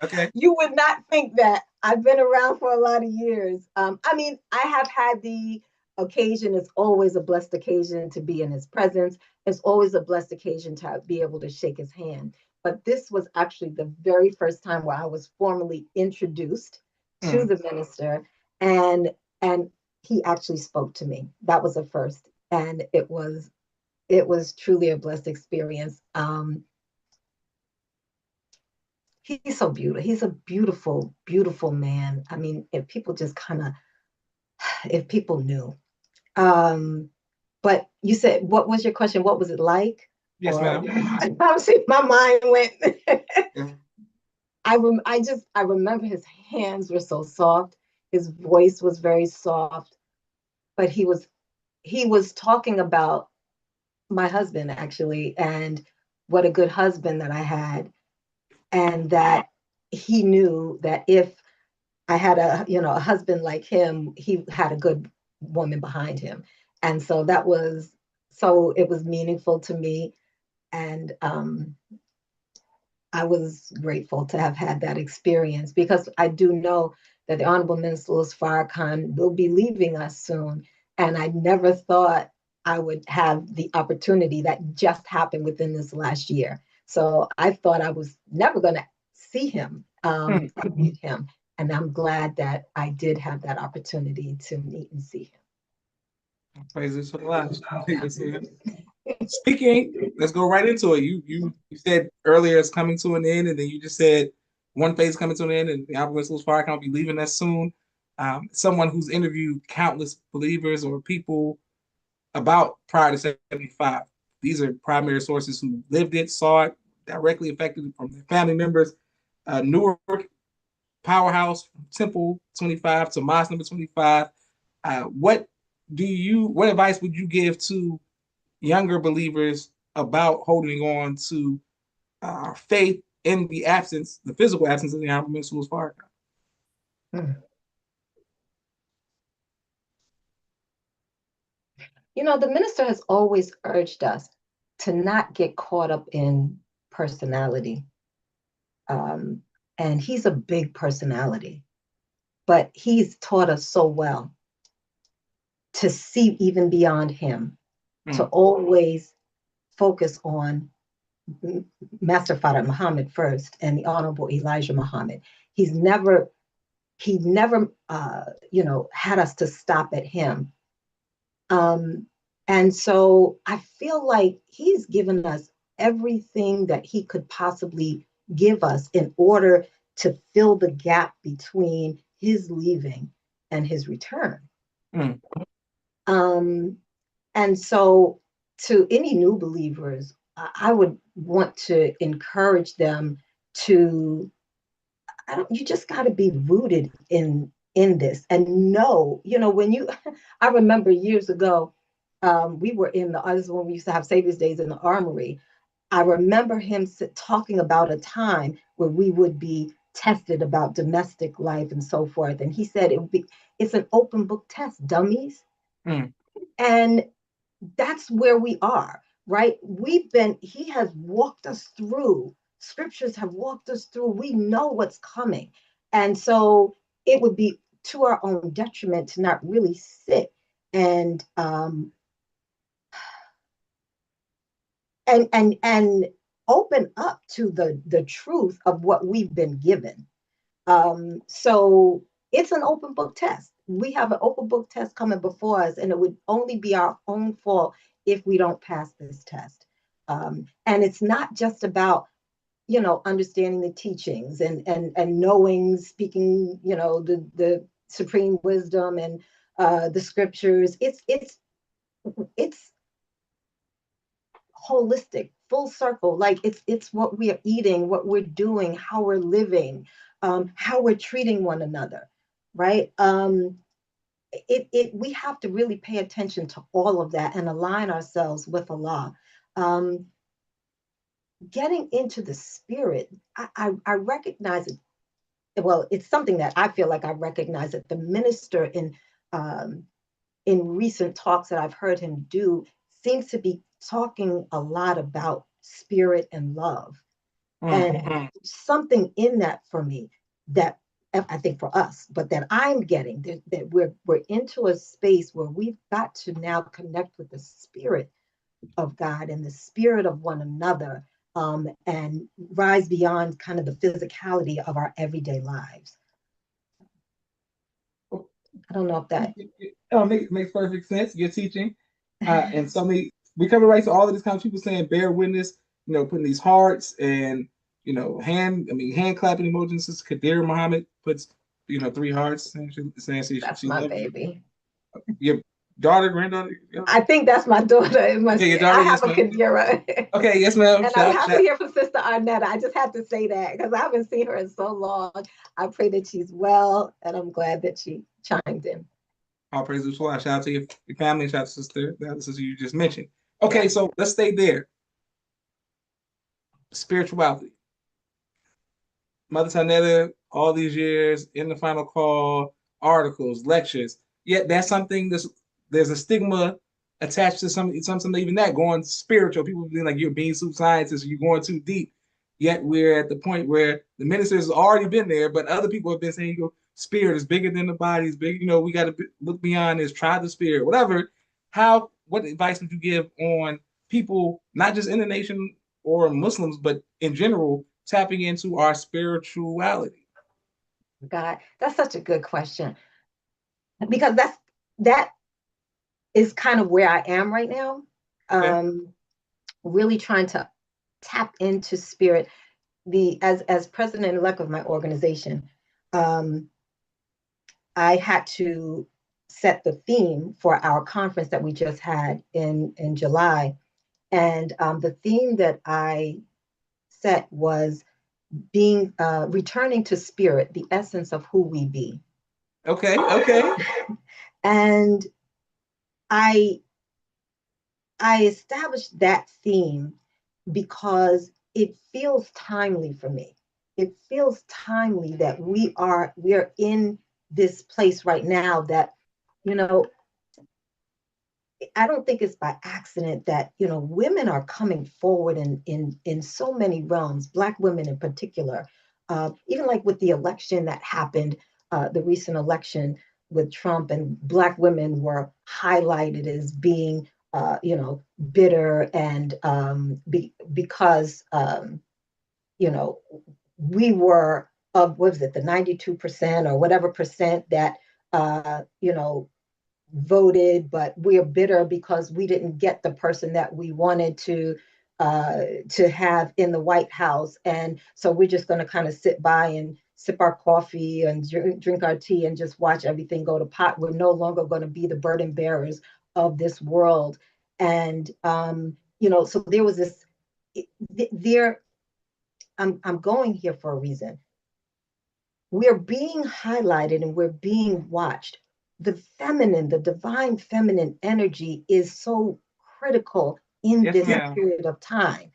S1: okay.
S2: You would not think that. I've been around for a lot of years. I mean, I have had the occasion. It's always a blessed occasion to be in his presence. It's always a blessed occasion to be able to shake his hand. But this was actually the very first time where I was formally introduced to
S1: Mm.
S2: the minister, and and he actually spoke to me. That was a first, and it was truly a blessed experience. He's so beautiful. He's a beautiful, beautiful man. I mean, if people just kind of, if people knew. Um, but you said, what was your question? What was it like?
S1: Yes,
S2: Or
S1: ma'am.
S2: obviously my mind went.
S1: Yeah.
S2: I remember his hands were so soft. His voice was very soft, but he was talking about my husband actually, and what a good husband that I had, and that he knew that if I had a husband like him, he had a good woman behind him. And so it was meaningful to me. And I was grateful to have had that experience because I do know that the Honorable Minister Louis Farrakhan will be leaving us soon. And I never thought I would have the opportunity that just happened within this last year. So I thought I was never going to see him,
S1: Mm.
S2: meet him. And I'm glad that I did have that opportunity to meet and see
S1: Praises for the last.
S2: him.
S1: Speaking, let's go right into it. You said earlier it's coming to an end, and then you just said one phase is coming to an end, and the Albert Schools Fire will be leaving us soon. Someone who's interviewed countless believers or people about prior to 75. These are primary sources who lived it, saw it, directly affected from their family members. Newark Powerhouse, Temple 25 to Mosque number 25. What advice would you give to younger believers about holding on to faith in the physical absence of the Honorable Minister Farrakhan?
S2: The minister has always urged us to not get caught up in personality. Um, and he's a big personality, but he's taught us so well to see even beyond him, to
S1: Mm,
S2: always focus on Master Father Muhammad first and the Honorable Elijah Muhammad. He's never, he never, had us to stop at him. Um, and so I feel like he's given us everything that he could possibly give us in order to fill the gap between his leaving and his return.
S1: mm,
S2: Um, and so, to any new believers, I would want to encourage them to, you just got to be rooted in this and know, when you, I remember years ago, we were in the, this is when we used to have Savior's Days in the Armory. I remember him talking about a time where we would be tested about domestic life and so forth. And he said it's an open book test, dummies.
S1: mm,
S2: And that's where we are, right? He has walked us through, scriptures have walked us through. We know what's coming. And so it would be to our own detriment to not really sit and and open up to the truth of what we've been given. So it's an open book test. We have an open book test coming before us, and it would only be our own fault if we don't pass this test. And it's not just about understanding the teachings and knowing, speaking the supreme wisdom and the scriptures. It's holistic, full circle. Like it's what we are eating, what we're doing, how we're living, how we're treating one another, right? We have to really pay attention to all of that and align ourselves with Allah. Um, Getting into the spirit, I recognize it. Well, it's something that I feel like I recognize that the minister um, in recent talks that I've heard him do seems to be talking a lot about spirit and love. And
S1: Mm-hmm.
S2: something in that for me that I think for us, but that I'm getting that we're into a space where we've got to now connect with the spirit of God and the spirit of one another, and rise beyond kind of the physicality of our everyday lives. I don't know if that.
S1: Makes perfect sense. You're teaching, and so many. We coming right to all of this kind of people saying bear witness. Putting these hearts and hand clapping emojis. This Kadir Muhammad puts 3 hearts saying
S2: That's
S1: she
S2: my
S1: loves
S2: baby.
S1: your daughter, granddaughter.
S2: I think that's my daughter.
S1: Okay, your
S2: I
S1: daughter.
S2: have
S1: Yes,
S2: a
S1: ma'am.
S2: Kadira.
S1: Okay, yes, ma'am.
S2: And I'm happy here for Sister Arnetta. I just had to say that because I haven't seen her in so long. I pray that she's well, and I'm glad that she chimed in.
S1: All praise to Allah. Shout out to your family. Shout out to sister, the other sister you just mentioned. Okay,
S2: Yeah.
S1: so let's stay there. Spirituality. Mother Tynetta, all these years in the final call, articles, lectures. Yet that's something there's a stigma attached to something even that going spiritual. People being like you're being soup scientist, you're going too deep. Yet we're at the point where the ministers have already been there, but other people have been saying, spirit is bigger than the body, is big. We got to look beyond this, try the spirit, whatever. What advice would you give on people, not just in the nation or Muslims, but in general, tapping into our spirituality?
S2: God, that's such a good question because that is kind of where I am right now.
S1: Okay.
S2: Really trying to tap into spirit. As president-elect of my organization, um, I had to set the theme for our conference that we just had in July, and the theme that I set was being returning to spirit, the essence of who we be.
S1: Okay. Okay.
S2: And I I established that theme because it feels timely for me. It feels timely that we're in this place right now that, you know, I don't think it's by accident that, women are coming forward in so many realms, Black women in particular. Even like with the election that happened, the recent election with Trump, and Black women were highlighted as being, bitter, and because, we were of, what was it, the 92% or whatever percent that, voted, but we're bitter because we didn't get the person that we wanted to have in the White House, and so we're just going to kind of sit by and sip our coffee and drink our tea and just watch everything go to pot. We're no longer going to be the burden bearers of this world, and so there was this. There, I'm going here for a reason. We're being highlighted and we're being watched. The feminine, the divine feminine energy is so critical in
S1: Yes,
S2: this
S1: ma'am.
S2: period of time.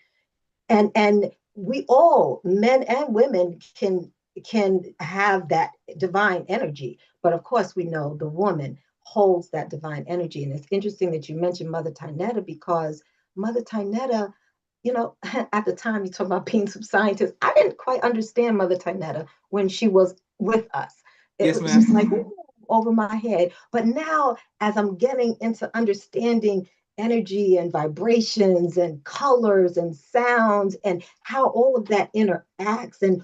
S2: And we all, men and women, can have that divine energy. But of course, we know the woman holds that divine energy. And it's interesting that you mentioned Mother Tynetta, because Mother Tynetta, at the time you talk about being some scientist, I didn't quite understand Mother Tynetta when she was with us. It
S1: Yes,
S2: was just like,
S1: ma'am.
S2: ooh, over my head. But now, as I'm getting into understanding energy and vibrations and colors and sounds and how all of that interacts, and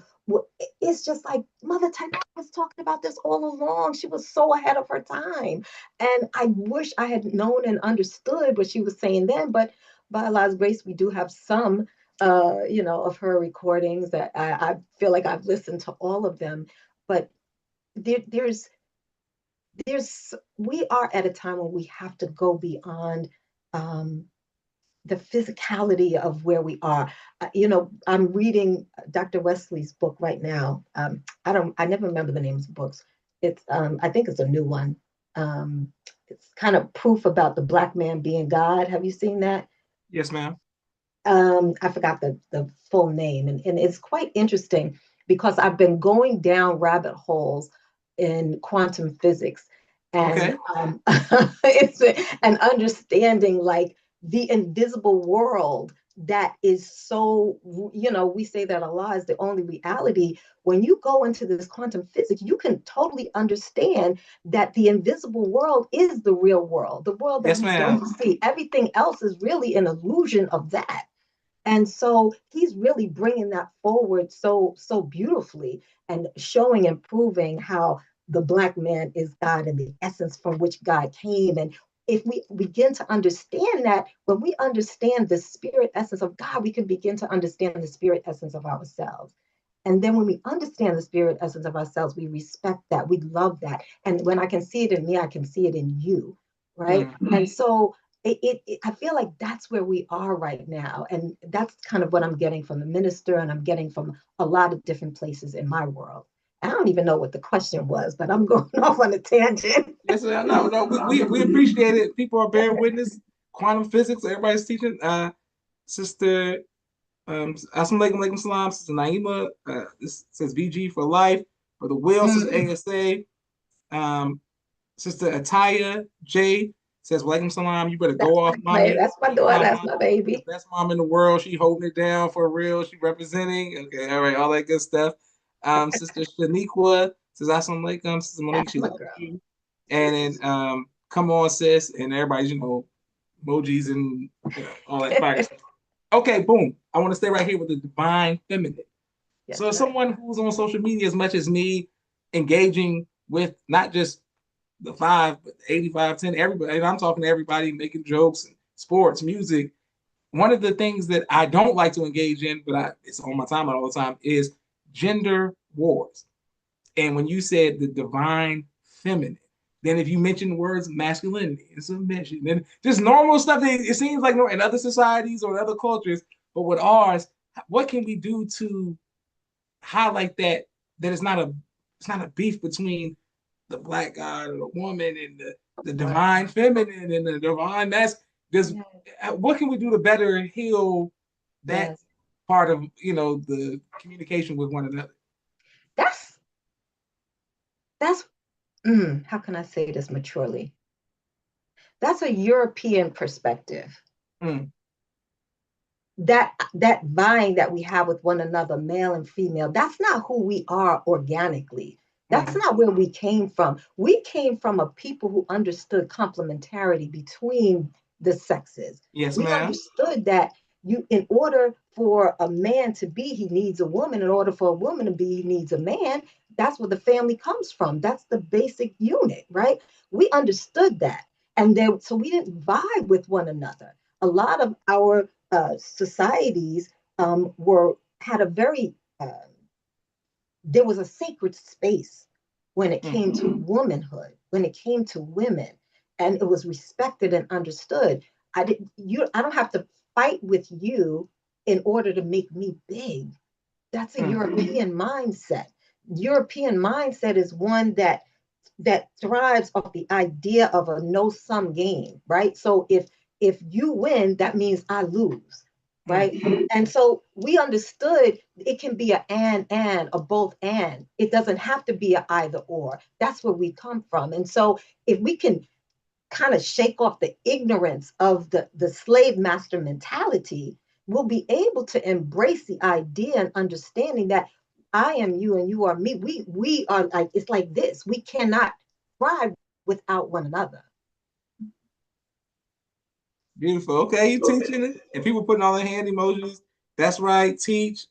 S2: it's just like Mother Tynetta was talking about this all along. She was so ahead of her time, and I wish I had known and understood what she was saying then. But by Allah's grace, we do have some, of her recordings that I feel like I've listened to all of them. But there's we are at a time when we have to go beyond, um, the physicality of where we are. I'm reading Dr. Wesley's book right now. I never remember the names of books. I think it's a new one. It's kind of proof about the Black man being God. Have you seen that?
S1: Yes, ma'am.
S2: I forgot the full name, and it's quite interesting because I've been going down rabbit holes in quantum physics, And
S1: Okay.
S2: it's an understanding like the invisible world that is so, we say that Allah is the only reality. When you go into this quantum physics, you can totally understand that the invisible world is the real world, the world that
S1: Yes,
S2: we
S1: ma'am.
S2: don't see. Everything else is really an illusion of that. And so he's really bringing that forward so beautifully and showing and proving how the Black man is God and the essence from which God came. And if we begin to understand that, when we understand the spirit essence of God, we can begin to understand the spirit essence of ourselves. And then when we understand the spirit essence of ourselves, we respect that, we love that. And when I can see it in me, I can see it in you, right? And so I feel like that's where we are right now. And that's kind of what I'm getting from the minister, and I'm getting from a lot of different places in my world. I don't even know what the question was, but I'm going off on a tangent.
S1: Yes, ma'am. No, no, we appreciate it. People are bearing witness. Quantum physics. Everybody's teaching. Sister, assalamu alaikum salam. Sister Naima. This says VG for life. For the will. Sister
S2: Mm,
S1: ASA. Um, Sister Ataya J says, Walaikum salam. You better go
S2: that's
S1: off,
S2: my baby.
S1: mommy.
S2: That's my
S1: Keep
S2: daughter.
S1: my
S2: That's
S1: mom
S2: my
S1: the
S2: baby.
S1: best mom in the world. She holding it down for real. She representing. Okay, all right, all that good stuff. Sister Shaniqua says, Assalamu alaikum. Sister Monique,
S2: That's
S1: she
S2: my
S1: loves
S2: girl.
S1: you. And then come on, sis. And everybody's, emojis and all that fire stuff. Okay, boom. I want to stay right here with the divine feminine.
S2: Yes,
S1: So as
S2: sir.
S1: someone who's on social media as much as me, engaging with not just the five, but 85, 10, everybody. And I'm talking to everybody making jokes and sports, music. One of the things that I don't like to engage in, but it's on my timeline all the time, is gender wars. And when you said the divine feminine, then if you mention words masculinity and submission, and just normal stuff, that it seems like in other societies or other cultures, but with ours, what can we do to highlight that it's not a beef between the black god or the woman and the
S2: Right.
S1: divine feminine and the divine there's
S2: Yes.
S1: what can we do to better heal that
S2: Yes.
S1: part of the communication with one another.
S2: That's that's how can I say this maturely? That's a European perspective.
S1: Mm,
S2: That vying that we have with one another, male and female, that's not who we are organically. That's
S1: mm.
S2: not where we came from. We came from a people who understood complementarity between the sexes.
S1: Yes,
S2: We
S1: ma'am.
S2: understood that in order for a man to be, he needs a woman. In order for a woman to be, he needs a man. That's where the family comes from. That's the basic unit, right? We understood that. And then, so we didn't vie with one another. A lot of our societies were had a very there was a sacred space when it
S1: Mm,
S2: came to womanhood, when it came to women, and it was respected and understood. I don't have to fight with you in order to make me big. That's a
S1: mm,
S2: European mindset. European mindset is one that thrives off the idea of a no sum game, right? So if you win, that means I lose,
S1: mm.
S2: right? And so we understood it can be a and a both and. It doesn't have to be a either or. That's where we come from. And so if we can kind of shake off the ignorance of the slave master mentality, we'll be able to embrace the idea and understanding that I am you and you are me. We are like, it's like this. We cannot thrive without one another.
S1: Beautiful. Okay, you teaching it, and people putting all their hand emojis. That's right. Teach.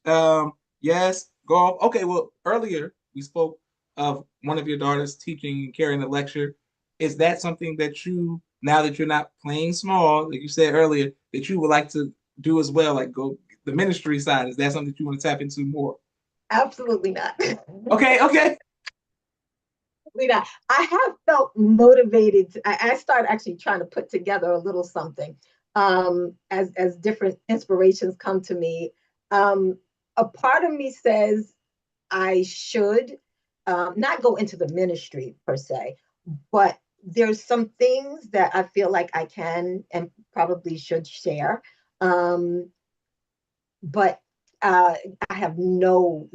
S1: Yes. Golf. Okay. Well, earlier we spoke of one of your daughters teaching and carrying a lecture. Is that something that you, now that you're not playing small, like you said earlier, that you would like to do as well? Like go the ministry side. Is that something that you want to tap into more?
S2: Absolutely not.
S1: Okay. Okay.
S2: I have felt motivated. I started actually trying to put together a little something as different inspirations come to me. A part of me says I should not go into the ministry per se, but there's some things that I feel like I can and probably should share. But I have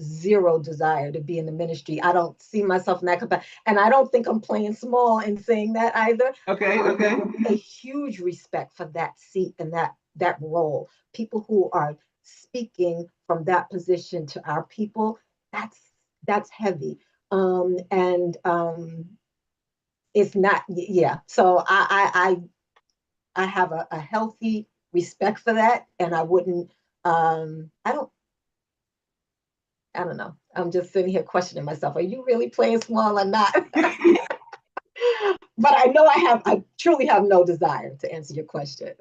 S2: zero desire to be in the ministry. I don't see myself in that capacity. And I don't think I'm playing small in saying that either.
S1: Okay, okay.
S2: A huge respect for that seat and that role. People who are speaking from that position to our people, that's heavy. And it's not, yeah. So I have a healthy respect for that, and I wouldn't. I don't know. I'm just sitting here questioning myself. Are you really playing small or not? But I know I truly have no desire to answer your question.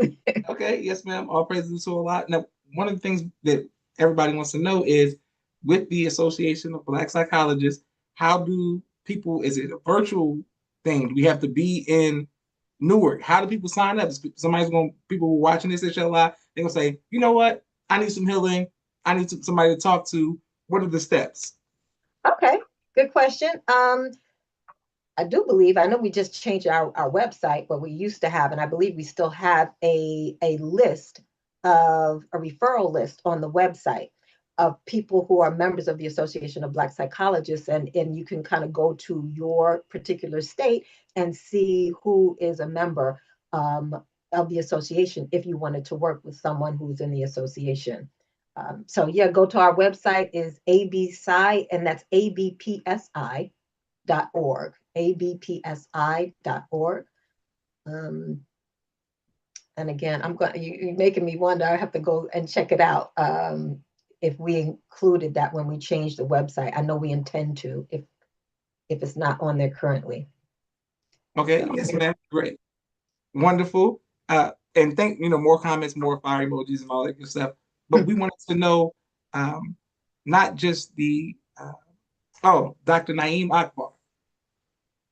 S1: Okay, yes, ma'am. All praises to Allah. Now, one of the things that everybody wants to know is with the Association of Black Psychologists, how do people, is it a virtual thing? Do we have to be in Newark? How do people sign up? People who are watching this, inshallah, they're going to say, you know what? I need some healing. I need somebody to talk to. What are the steps?
S2: Okay, good question. I do believe, I know we just changed our website, but we used to have, and I believe we still have a list of a referral list on the website of people who are members of the Association of Black Psychologists. And you can kind of go to your particular state and see who is a member of the association if you wanted to work with someone who's in the association. So yeah, go to our website is ABPSI, and that's ABPSI.org, abpsi.org. And again, you're making me wonder. I have to go and check it out. If we included that when we changed the website. I know we intend to, if it's not on there currently.
S1: Okay, yes, ma'am. Great. Wonderful. And more comments, more fire emojis and all that good stuff. But we wanted to know not just Dr. Naeem Akbar,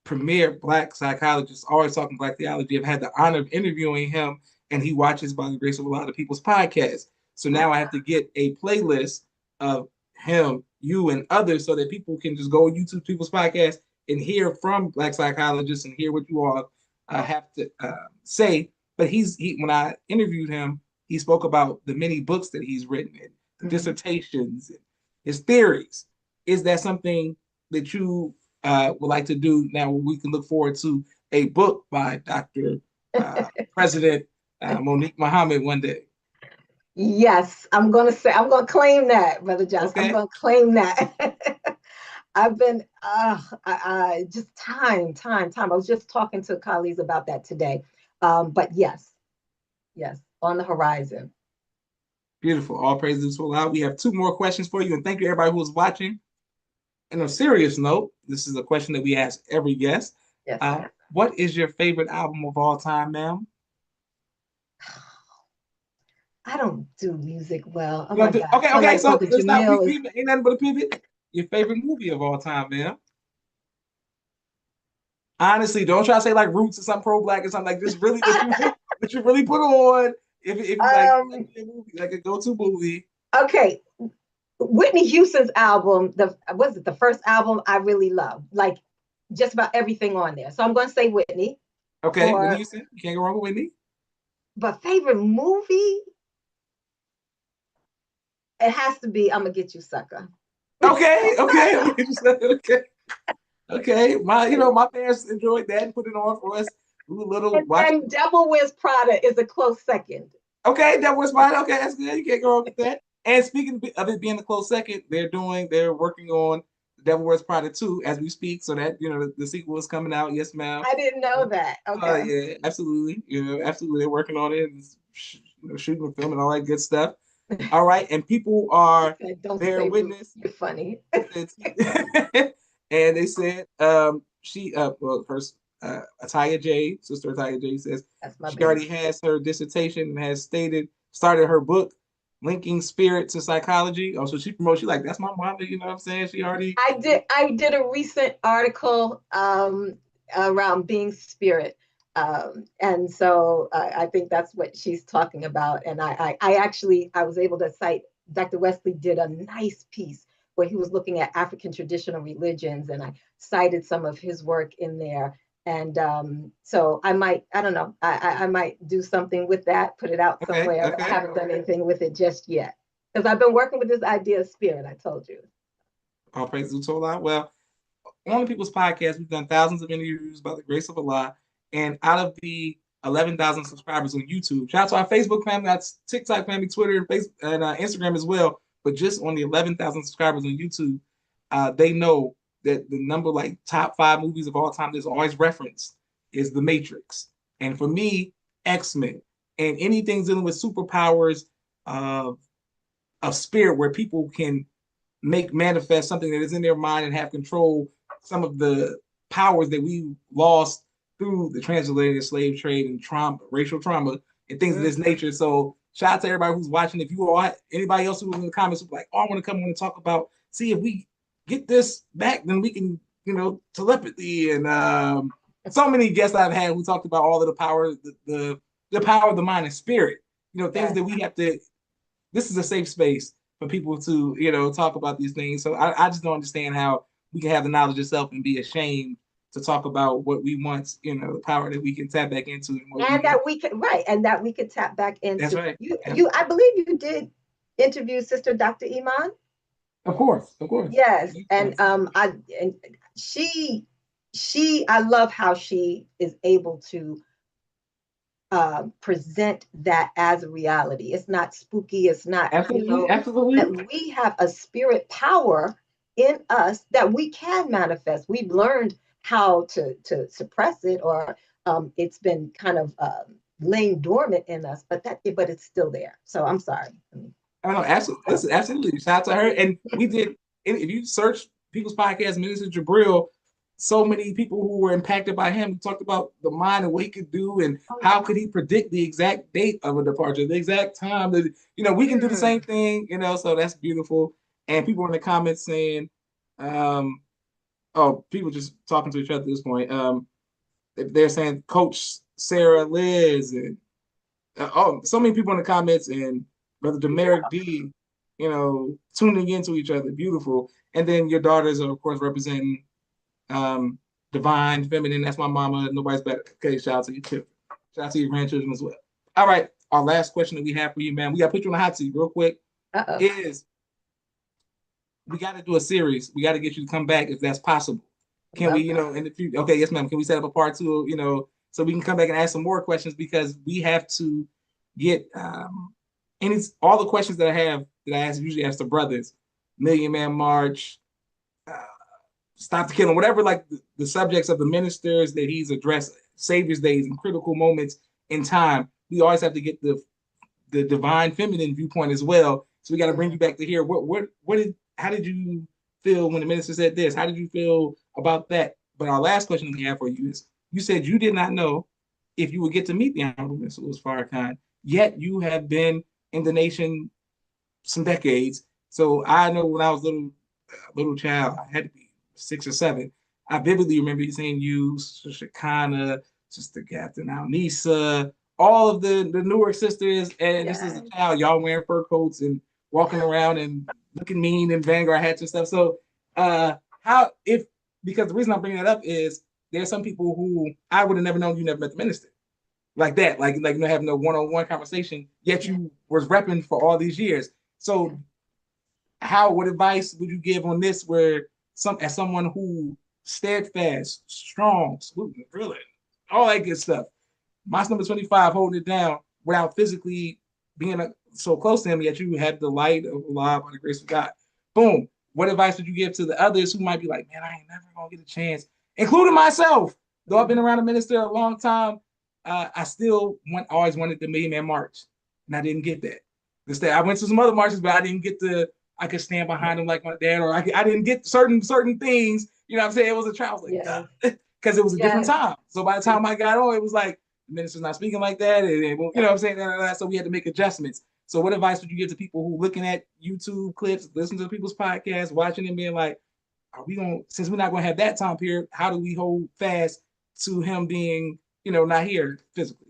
S1: premier Black psychologist, always talking Black theology. I've had the honor of interviewing him, and he watches, by the grace of a lot of people's podcasts. So now I have to get a playlist of him, you, and others so that people can just go YouTube people's podcasts and hear from Black psychologists and hear what you all have to say. But when I interviewed him, he spoke about the many books that he's written and the dissertations and his theories. Is that something that you would like to do now? We can look forward to a book by Dr. President Monique Muhammad one day.
S2: Yes, I'm going to claim that, Brother Josh. Okay. I'm going to claim that. I've been just time. I was just talking to colleagues about that today. But yes, on the horizon.
S1: Beautiful. All praises to Allah. We have two more questions for you, and thank you everybody who is watching. On a serious note, this is a question that we ask every guest.
S2: Yes.
S1: What is your favorite album of all time, ma'am?
S2: I don't do music well. Oh my God.
S1: Okay. So let's not ain't nothing but a pivot. Your favorite movie of all time, ma'am? Honestly, don't try to say like Roots or something pro-Black or something like this. Really, what you really put on if you like a go-to movie.
S2: Okay. Whitney Houston's album, the first album I really love, like just about everything on there. So I'm going to say Whitney.
S1: Okay, Whitney Houston. You can't go wrong with Whitney.
S2: But favorite movie? It has to be I'm Gonna Get You, Sucker.
S1: Okay. My parents enjoyed that and put it on for us. We were little.
S2: And Devil Wears Prada is a close second.
S1: Okay, Devil Wears Prada. Okay, that's good. You can't go wrong with that. And speaking of it being a close second, they're working on Devil Wears Prada 2 as we speak. So that the sequel is coming out. Yes, ma'am.
S2: I didn't know that. Okay.
S1: Yeah, absolutely. Absolutely, they're working on it, and shooting the film and all that good stuff. All right, and people are their witness.
S2: You're funny.
S1: And they said first Ataya J, Sister Ataya J says she already has her dissertation and has started her book, Linking Spirit to Psychology. Oh, so she promotes, she like, that's my mom, you know what I'm saying? She already.
S2: I did a recent article around being spirit. And so I think that's what she's talking about. And I was able to cite, Dr. Wesley did a nice piece where he was looking at African traditional religions, and I cited some of his work in there. And so I might do something with that, put it out somewhere. Okay. I haven't done anything with it just yet. Because I've been working with this idea of spirit, I told you.
S1: All praise to Allah. Well, on the People's Podcast, we've done thousands of interviews by the grace of Allah. And out of the 11,000 subscribers on YouTube, shout out to our Facebook family, our TikTok family, Twitter, and Facebook, and Instagram as well. But just on the 11,000 subscribers on YouTube, they know that the number like top 5 movies of all time that's always referenced is The Matrix. And for me, X-Men. And anything dealing with superpowers of spirit where people can make manifest something that is in their mind and have control some of the powers that we lost through the transatlantic slave trade and trauma, racial trauma, and things of this nature. So shout out to everybody who's watching. If you all, anybody else who was in the comments who's like, oh, I want to come on and talk about, see if we get this back, then we can, telepathy and so many guests I've had who talked about all of the power, the power of the mind and spirit. Things that we have to. This is a safe space for people to, talk about these things. So I just don't understand how we can have the knowledge of self and be ashamed to talk about what we want, the power that we can tap back into.
S2: And that we can, right. And that we could tap back into.
S1: That's right.
S2: I believe you did interview Sister Dr. Iman.
S1: Of course.
S2: Yes. And I love how she is able to present that as a reality. It's not spooky. It's not,
S1: absolutely.
S2: That we have a spirit power in us that we can manifest. We've learned how to suppress it, or it's been kind of laying dormant in us, but it's still there. So I'm sorry.
S1: Absolutely. Shout out to her. And we did, if you search People's Podcast, Minister Jabril, so many people who were impacted by him. We talked about the mind and what he could do and how could he predict the exact date of a departure, the exact time that, we can do the same thing, so that's beautiful. And people in the comments saying, people just talking to each other at this point. They're saying Coach Sarah Liz and so many people in the comments, and Brother Demeric D, tuning into each other. Beautiful. And then your daughters are, of course, representing divine feminine. That's my mama. Nobody's better. Okay, shout out to you too. Shout out to your grandchildren as well. All right, our last question that we have for you, man. We got to put you on the hot seat real quick. Is we got to do a series. We got to get you to come back if that's possible. Can we, in the future? Okay, yes, ma'am. Can we set up a part 2? So we can come back and ask some more questions, because we have to get and it's all the questions that I usually ask the brothers. Million Man March, Stop the Killing, whatever, like the subjects of the ministers that he's addressed, Savior's Days and critical moments in time. We always have to get the divine feminine viewpoint as well. So we got to bring you back to here. How did you feel when the minister said this? How did you feel about that? But our last question we have for you is, you said you did not know if you would get to meet the Honorable Minister Louis Farrakhan, yet you have been in the nation some decades. So I know when I was a little child, I had to be 6 or 7. I vividly remember seeing you, Sister Shakana, Sister Captain Alnisa, all of the Newark sisters, and just as a child, y'all wearing fur coats and walking around and looking mean in Vanguard hats and stuff. So because the reason I'm bringing that up is there's some people who I would have never known you never met the minister like that, like having a one-on-one conversation, yet you was repping for all these years. So what advice would you give on this, where as someone who steadfast, strong, saluting, drilling, all that good stuff, Mosque number 25 holding it down without physically being so close to him, yet you had the light of Allah by the grace of God. Boom. What advice would you give to the others who might be like, man, I ain't never gonna get a chance, including myself, though I've been around the minister a long time. I still always wanted the Million Man March, and I didn't get that. I went to some other marches, but I didn't get I could stand behind him like my dad, or I didn't get certain things. You know what I'm saying? It was a trial, because it was a different time. So by the time I got on, it was like the minister's not speaking like that, and you know what I'm saying? So we had to make adjustments. So what advice would you give to people who looking at YouTube clips, listening to people's podcasts, watching them, being like, since we're not going to have that time period, how do we hold fast to him being, not here physically?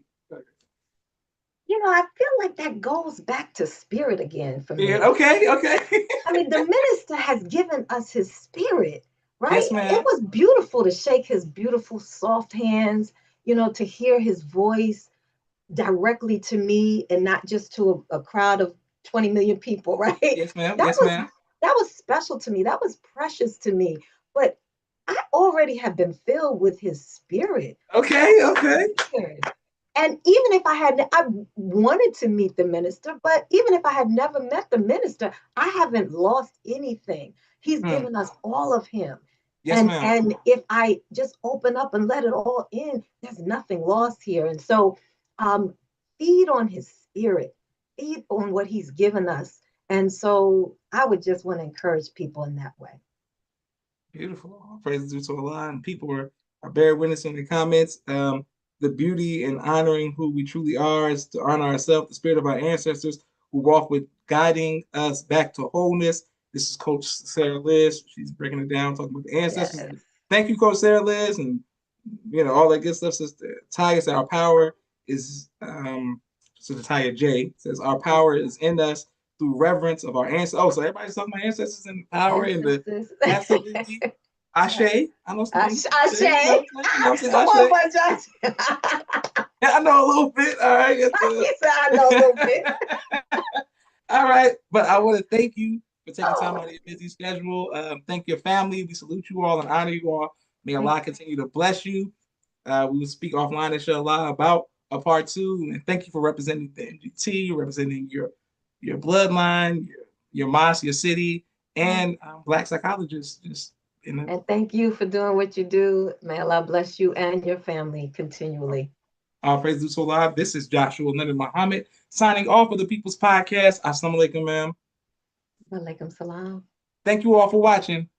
S2: I feel like that goes back to spirit again for me.
S1: Yeah, okay.
S2: I mean, the minister has given us his spirit, right?
S1: Yes, ma'am.
S2: It was beautiful to shake his beautiful, soft hands, to hear his voice directly to me, and not just to a crowd of 20 million people, right?
S1: Yes, ma'am.
S2: That
S1: Yes,
S2: was
S1: ma'am.
S2: that was special to me. That was precious to me. But I already have been filled with his spirit.
S1: Okay, okay.
S2: And even if I wanted to meet the minister, but even if I had never met the minister, I haven't lost anything. He's
S1: Hmm.
S2: given us all of him.
S1: Yes,
S2: And
S1: ma'am.
S2: and if I just open up and let it all in, there's nothing lost here. And so um feed on his spirit, feed on what he's given us. And so I would just want to encourage people in that way.
S1: Beautiful. All praises due to Allah, and people are bearing witness in the comments. The beauty in honoring who we truly are is to honor ourselves, the spirit of our ancestors who walk with guiding us back to wholeness. This is Coach Sarah Liz. She's breaking it down, talking about the ancestors.
S2: Yes.
S1: Thank you, Coach Sarah Liz, and all that good stuff. Sister Taya said our power is Sister Taya J says our power is in us through reverence of our ancestors. Oh, so everybody's talking about ancestors and power and the
S2: Ancestors.
S1: absolutely. Ashe. I know some things.
S2: Ashe.
S1: You know what I'm saying?
S2: Come
S1: Ashe.
S2: on, my Josh.
S1: Yeah, I know a little bit. All right.
S2: He said, I know a little bit.
S1: All right. But I want to thank you for taking time out
S2: Oh,
S1: of your busy schedule. Thank your family. We salute you all and honor you all. May Allah continue to bless you. We will speak offline, inshallah, about a part two. And thank you for representing the MGT, representing your bloodline, your mosque, your city, and Black psychologists. Just
S2: and thank you for doing what you do. May Allah bless you and your family continually.
S1: all praise to Allah. This is Joshua Leonard Muhammad signing off for the People's Podcast. Assalamu alaikum, ma'am.
S2: Walaikum salam.
S1: Thank you all for watching.